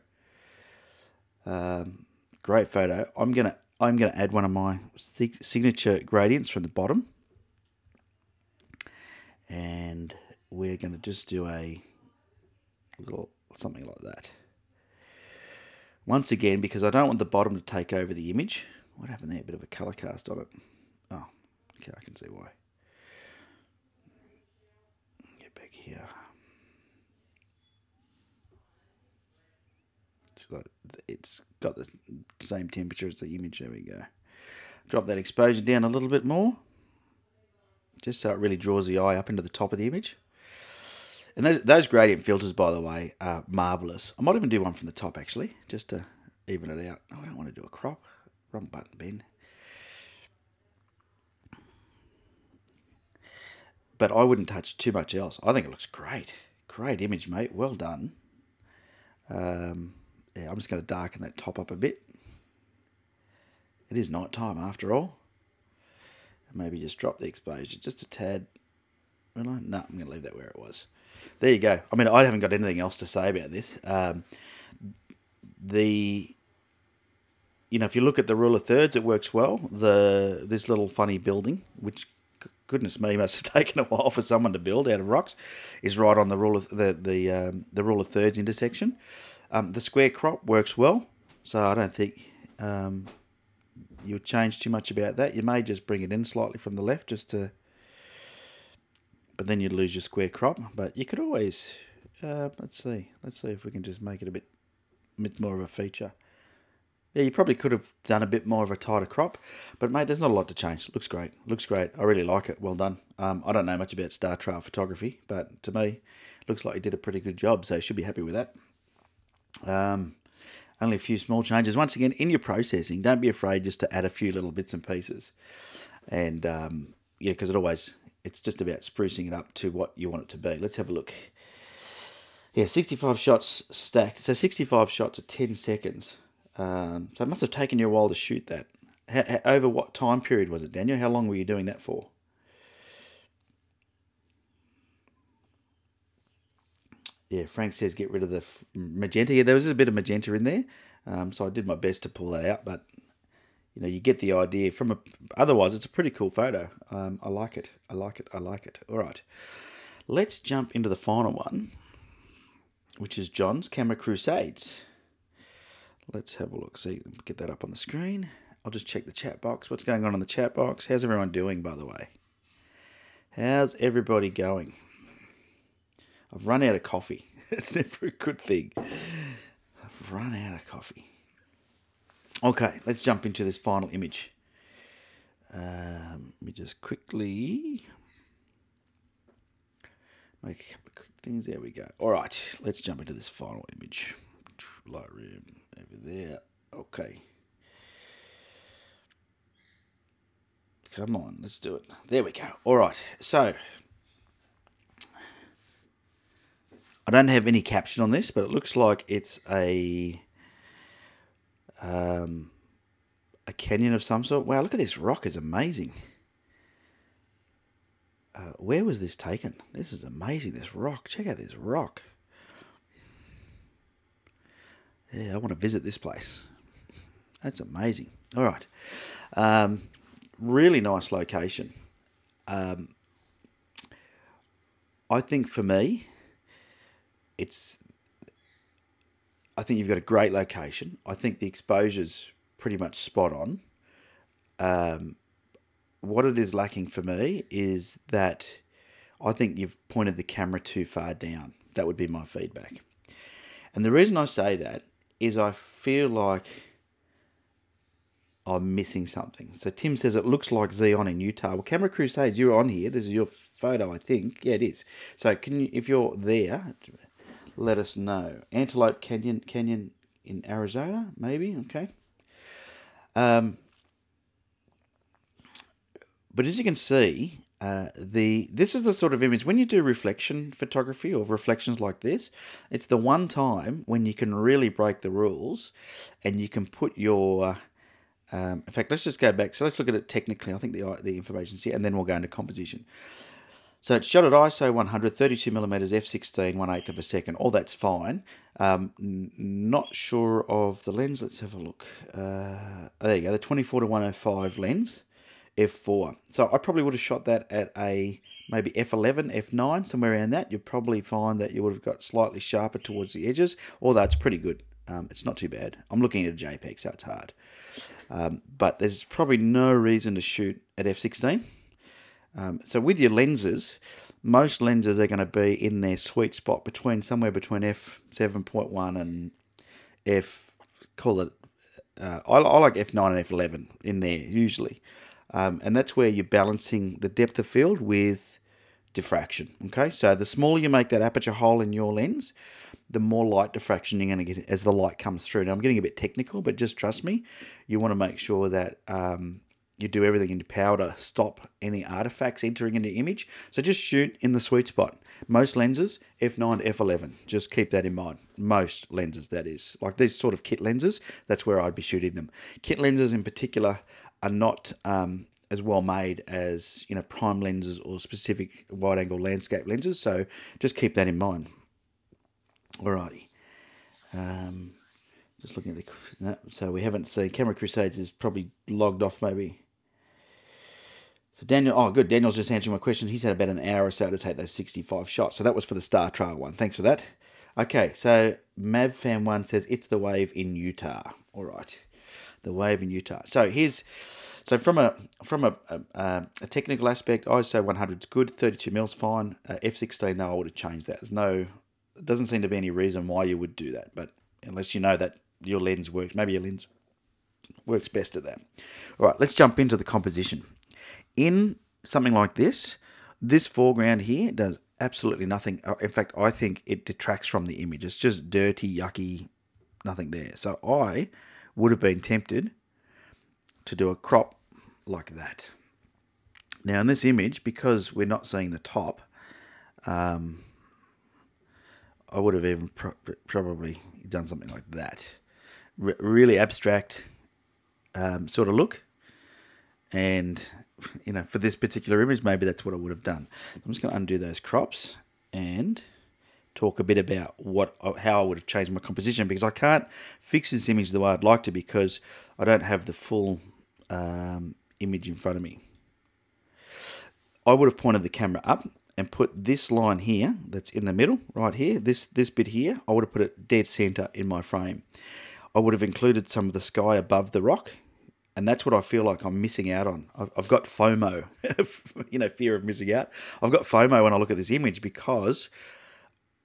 Great photo. I'm gonna add one of my signature gradients from the bottom, and we're gonna just do a little something like that. Once again, because I don't want the bottom to take over the image. What happened there? A bit of a color cast on it. Oh, okay, I can see why. Get back here. It's got the same temperature as the image. There we go. Drop that exposure down a little bit more, just so it really draws the eye up into the top of the image. And those gradient filters, by the way, are marvellous. I might even do one from the top, actually, just to even it out. Oh, I don't want to do a crop. Wrong button, Ben. But I wouldn't touch too much else. I think it looks great. Great image, mate. Well done. Yeah, I'm just going to darken that top up a bit. It is night time after all. And maybe just drop the exposure just a tad. Will I? No, I'm going to leave that where it was. There you go. I mean, I haven't got anything else to say about this. If you look at the rule of thirds, it works well. This little funny building, which goodness me must have taken a while for someone to build out of rocks, is right on the rule of the rule of thirds intersection. The square crop works well, so I don't think you would change too much about that. You may just bring it in slightly from the left but then you'd lose your square crop. But you could always, let's see if we can just make it a bit more of a feature. Yeah, you probably could have done a bit more of a tighter crop, but mate, there's not a lot to change. Looks great. I really like it. Well done. I don't know much about star trail photography, but to me, it looks like you did a pretty good job, so you should be happy with that. Only a few small changes. Once again, in your processing, don't be afraid just to add a few little bits and pieces. And yeah, because it's just about sprucing it up to what you want it to be. Let's have a look. Yeah, 65 shots stacked. So 65 shots at 10 seconds. So it must have taken you a while to shoot that. Over what time period was it, Daniel? How long were you doing that for? Yeah, Frank says get rid of the magenta. Yeah, there was a bit of magenta in there. So I did my best to pull that out, but you know, you get the idea from a. Otherwise, it's a pretty cool photo. I like it. I like it. I like it. All right, let's jump into the final one, which is John's Camera Crusades. Let's have a look. See, get that up on the screen. I'll just check the chat box. What's going on in the chat box? How's everyone doing, by the way? How's everybody going? I've run out of coffee. It's never a good thing. I've run out of coffee. Okay, let's jump into this final image. Let me just quickly make a couple of quick things. There we go. All right, let's jump into this final image. Lightroom over there. Okay. Come on, let's do it. There we go. All right, so I don't have any caption on this, but it looks like it's a canyon of some sort. Wow, look at this rock, is amazing. Where was this taken? This is amazing, this rock. Check out this rock. Yeah, I want to visit this place. That's amazing. All right. Really nice location. I think for me, I think you've got a great location. I think the exposure's pretty much spot on. What it is lacking for me is that I think you've pointed the camera too far down. That would be my feedback. And the reason I say that is I feel like I'm missing something. So Tim says it looks like Xeon in Utah. Well, Camera Crusades, you're on here. This is your photo, I think. Yeah, it is. So can you, if you're there, let us know. Antelope Canyon in Arizona, maybe. Okay. But as you can see, this is the sort of image, when you do reflection photography or reflections like this, it's the one time when you can really break the rules and you can put your, in fact, let's just go back. So let's look at it technically. I think the information's here, and then we'll go into composition. So it's shot at ISO 100, 32 millimeters, f16, 1/8 of a second. All that's fine. Not sure of the lens. Let's have a look. There you go, the 24-105 lens, f4. So I probably would have shot that at a maybe f11, f9, somewhere around that. You'll probably find that you would have got slightly sharper towards the edges, although it's pretty good. It's not too bad. I'm looking at a JPEG, so it's hard. But there's probably no reason to shoot at f16. So with your lenses, most lenses are going to be in their sweet spot somewhere between f7.1 and call it, I like f9 and f11 in there usually. And that's where you're balancing the depth of field with diffraction. Okay, so the smaller you make that aperture hole in your lens, the more light diffraction you're going to get as the light comes through. Now I'm getting a bit technical, but just trust me, you want to make sure that you do everything in your power to stop any artifacts entering into the image. So just shoot in the sweet spot. Most lenses, f9 to f11. Just keep that in mind. Most lenses, that is. Like these sort of kit lenses, that's where I'd be shooting them. Kit lenses in particular are not as well made as, you know, prime lenses or specific wide-angle landscape lenses. So just keep that in mind. Alrighty. Just looking at the... No, so we haven't seen... Camera Crusades is probably logged off maybe. So Daniel... Oh, good. Daniel's just answering my question. He's had about an hour or so to take those 65 shots. So that was for the Star Trail one. Thanks for that. Okay, so MavFan1 says, it's the wave in Utah. All right. The wave in Utah. So here's... So from a technical aspect, ISO 100 is good. 32 mils fine. F16, though, I would have changed that. There's no... It doesn't seem to be any reason why you would do that. But unless you know that your lens works, maybe your lens works best at that. All right, let's jump into the composition. In something like this foreground here does absolutely nothing. In fact, I think it detracts from the image. It's just dirty, yucky, nothing there. So I would have been tempted to do a crop like that. Now in this image, because we're not seeing the top, I would have even probably done something like that. Really abstract sort of look. And, you know, for this particular image, maybe that's what I would have done. I'm just going to undo those crops and talk a bit about how I would have changed my composition, because I can't fix this image the way I'd like to because I don't have the full image in front of me. I would have pointed the camera up and put this line here that's in the middle, right here, this bit here, I would have put it dead center in my frame. I would have included some of the sky above the rock, and that's what I feel like I'm missing out on. I've got FOMO, fear of missing out. I've got FOMO when I look at this image because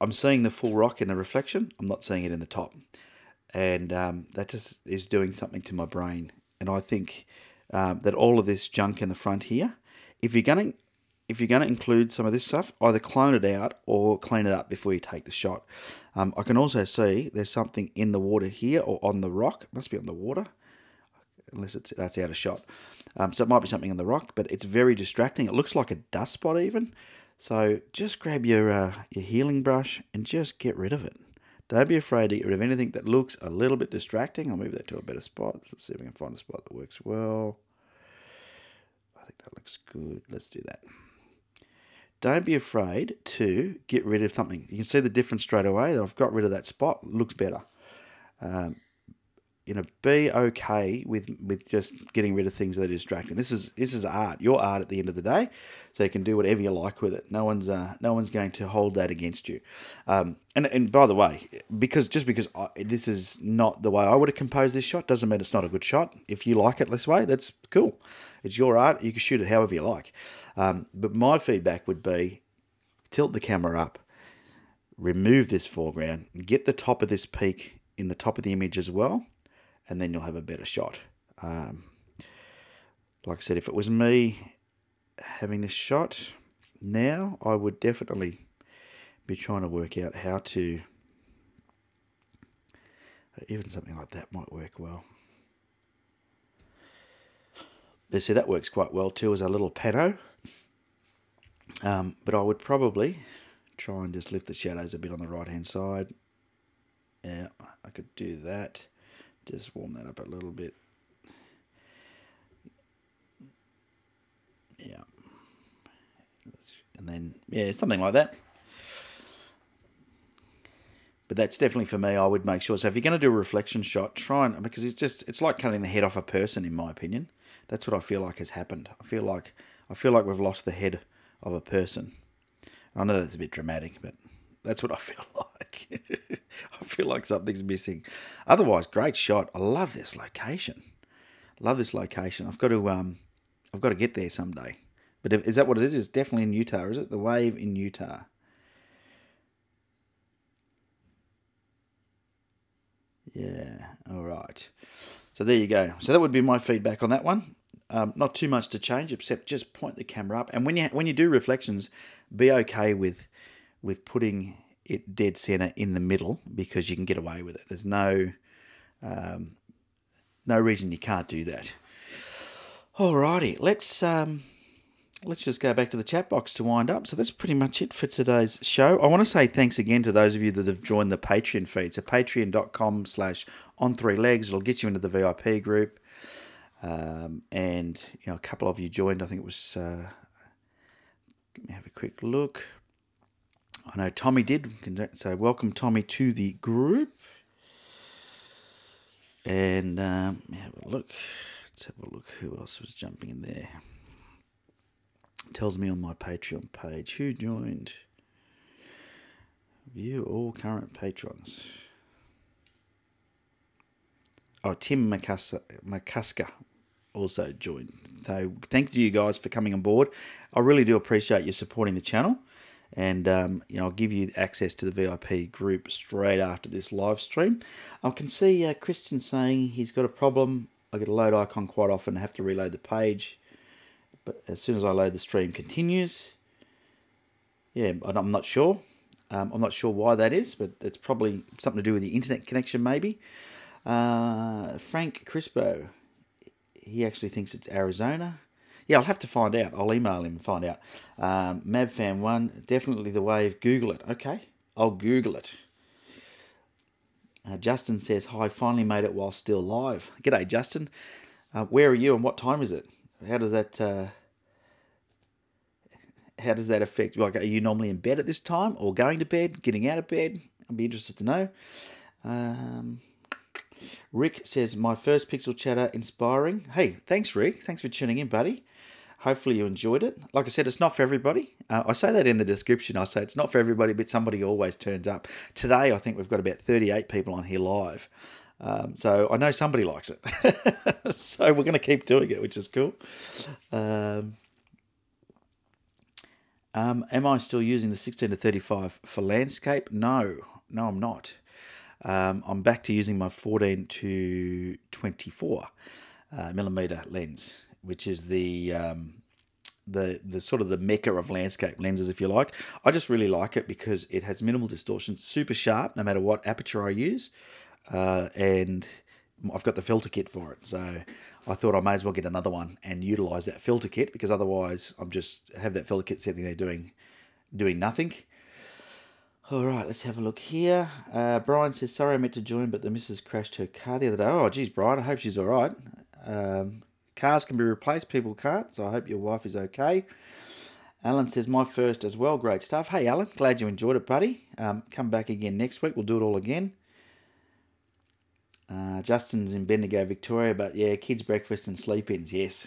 I'm seeing the full rock in the reflection. I'm not seeing it in the top. And that just is doing something to my brain. And I think that all of this junk in the front here, if you're going to include some of this stuff, either clone it out or clean it up before you take the shot. I can also see there's something in the water here or on the rock. It must be on the water, unless that's out of shot. So it might be something on the rock, but it's very distracting. It looks like a dust spot even. So just grab your healing brush and just get rid of it. Don't be afraid to get rid of anything that looks a little bit distracting. I'll move that to a better spot. Let's see if we can find a spot that works well. I think that looks good. Let's do that. Don't be afraid to get rid of something. You can see the difference straight away that I've got rid of that spot. It looks better. Be okay with just getting rid of things that are distracting. This is art. Your art at the end of the day, so you can do whatever you like with it. No one's going to hold that against you. And by the way, because this is not the way I would have composed this shot, doesn't mean it's not a good shot. If you like it this way, that's cool. It's your art. You can shoot it however you like. But my feedback would be, tilt the camera up, remove this foreground, get the top of this peak in the top of the image as well, and then you'll have a better shot. Like I said, if it was me having this shot now, I would definitely be trying to work out how to, even something like that might work well. See, that works quite well too as a little pano. But I would probably try and just lift the shadows a bit on the right hand side. Yeah, I could do that. Just warm that up a little bit. Yeah. And then, yeah, something like that. But that's definitely for me, I would make sure. So if you're going to do a reflection shot, try and, because it's like cutting the head off a person, in my opinion. That's what I feel like has happened. I feel like we've lost the head of a person. I know that's a bit dramatic, but that's what I feel like. I feel like something's missing. Otherwise, great shot. I love this location. I've got to get there someday. But is that what it is? It's definitely in Utah, is it? The Wave in Utah. Yeah. All right. So there you go. So that would be my feedback on that one. Not too much to change, except just point the camera up. And when you do reflections, be okay with putting it dead center in the middle, because you can get away with it. There's no reason you can't do that. Alrighty, let's just go back to the chat box to wind up. So that's pretty much it for today's show. I want to say thanks again to those of you that have joined the Patreon feed. So patreon.com/on3legs. It'll get you into the VIP group. And a couple of you joined. I think it was. Let me have a quick look. I know Tommy did. So welcome, Tommy, to the group. And have a look. Let's have a look. Who else was jumping in there? It tells me on my Patreon page who joined. View all current patrons. Oh, Tim McCusker also joined. So thank you guys for coming on board. I really do appreciate you supporting the channel. And, I'll give you access to the VIP group straight after this live stream. I can see Christian saying he's got a problem. I get a load icon quite often and have to reload the page. But as soon as I load, the stream continues. Yeah, I'm not sure. I'm not sure why that is, but it's probably something to do with the internet connection maybe. Frank Crispo, he actually thinks it's Arizona. Yeah, I'll have to find out. I'll email him and find out. Mavfan1, definitely the Wave. Google it. Okay, I'll Google it. Justin says, hi, finally made it while still live. G'day, Justin. Where are you and what time is it? How does that How does that affect? Like, are you normally in bed at this time, or going to bed, getting out of bed? I'd be interested to know. Rick says, my first Pixel Chatter inspiring. Hey, thanks, Rick. Thanks for tuning in, buddy. Hopefully you enjoyed it. Like I said, it's not for everybody. I say that in the description. I say it's not for everybody, but somebody always turns up. Today, I think we've got about 38 people on here live. So I know somebody likes it. So we're going to keep doing it, which is cool. Am I still using the 16 to 35 for landscape? No, I'm not. I'm back to using my 14 to 24 millimeter lens, which is the sort of the mecca of landscape lenses, if you like. I just really like it because it has minimal distortion, super sharp, no matter what aperture I use, and I've got the filter kit for it. So I thought I may as well get another one and utilize that filter kit, because otherwise I'm just have that filter kit sitting there doing nothing. All right, let's have a look here. Brian says, sorry I meant to join, but the missus crashed her car the other day. Oh, geez, Brian, I hope she's all right. Cars can be replaced, people can't, so I hope your wife is okay. Alan says, my first as well, great stuff. Hey, Alan, glad you enjoyed it, buddy. Come back again next week. We'll do it all again. Justin's in Bendigo, Victoria, but yeah, kids' breakfast and sleep-ins, yes.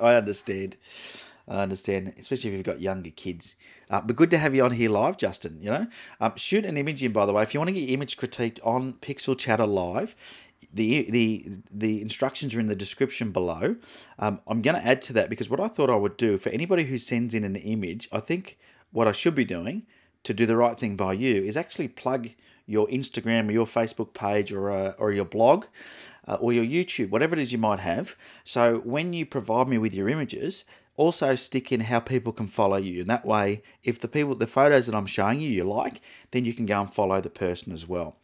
I understand. Especially if you've got younger kids. But good to have you on here live, Justin, you know. Shoot an image in, by the way. If you want to get your image critiqued on Pixel Chatter Live, the instructions are in the description below. I'm going to add to that, because what I thought I would do for anybody who sends in an image, I think what I should be doing to do the right thing by you is actually plug your Instagram or your Facebook page or your blog or your YouTube, whatever it is you might have. So when you provide me with your images, also stick in how people can follow you. And that way, if the photos that I'm showing you like, then you can go and follow the person as well.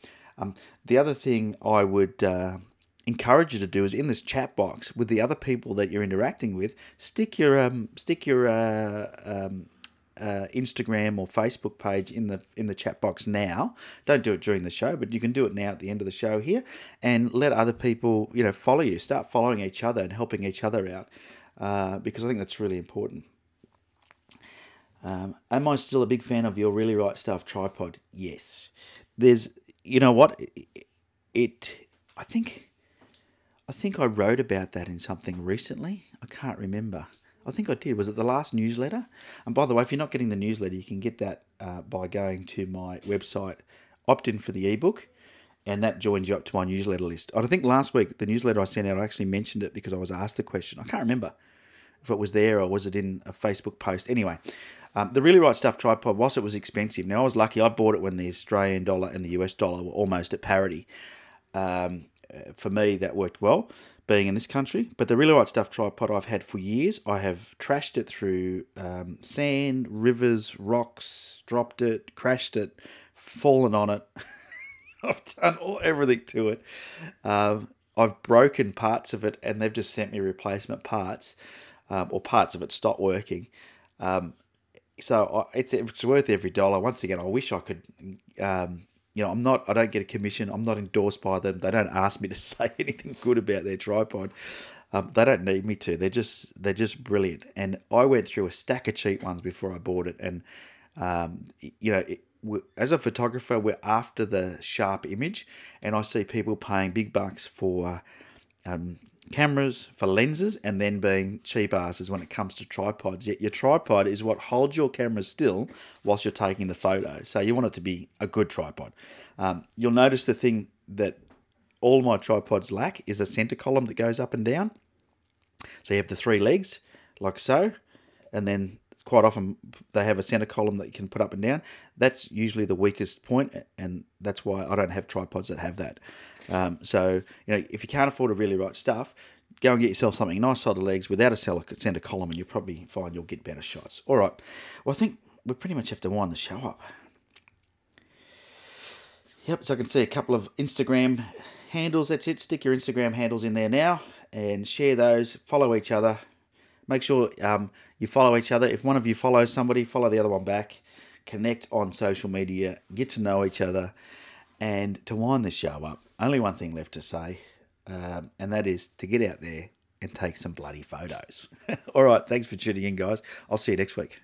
The other thing I would encourage you to do is in this chat box with the other people that you're interacting with, stick your Instagram or Facebook page in the chat box now. Don't do it during the show, but you can do it now at the end of the show here, and let other people, you know, follow you. Start following each other and helping each other out, because I think that's really important. Am I still a big fan of your Really Right Stuff tripod? Yes. There's, you know what, I think I wrote about that in something recently. I can't remember. I think I did. Was it the last newsletter? And by the way, if you're not getting the newsletter, you can get that by going to my website, opt in for the ebook, and that joins you up to my newsletter list. I think last week, the newsletter I sent out, I actually mentioned it because I was asked the question. I can't remember if it was there or was it in a Facebook post. Anyway, the Really Right Stuff tripod, whilst it was expensive, now I was lucky. I bought it when the Australian dollar and the US dollar were almost at parity. For me, that worked well, being in this country. But the Really Right Stuff tripod I've had for years. I have trashed it through sand, rivers, rocks, dropped it, crashed it, fallen on it. I've done everything to it. I've broken parts of it, and they've just sent me replacement parts, or parts of it stopped working. So it's worth every dollar. Once again, I wish I could. You know, I don't get a commission. I'm not endorsed by them. They don't ask me to say anything good about their tripod. They don't need me to. They're just brilliant. And I went through a stack of cheap ones before I bought it. And you know, as a photographer, we're after the sharp image, and I see people paying big bucks for cameras, for lenses, and then being cheap asses when it comes to tripods. Yet your tripod is what holds your camera still whilst you're taking the photo. So you want it to be a good tripod. You'll notice the thing that all my tripods lack is a center column that goes up and down. So you have the three legs, like so, and then quite often they have a center column that you can put up and down. That's usually the weakest point, and that's why I don't have tripods that have that. So, you know, if you can't afford a Really Right Stuff, go and get yourself something nice side of legs without a center column, and you'll probably find you'll get better shots. All right. Well, I think we pretty much have to wind the show up. Yep, so I can see a couple of Instagram handles. That's it. Stick your Instagram handles in there now and share those. Follow each other. Make sure you follow each other. If one of you follows somebody, follow the other one back. Connect on social media. Get to know each other. And to wind this show up, only one thing left to say, and that is to get out there and take some bloody photos. All right, thanks for tuning in, guys. I'll see you next week.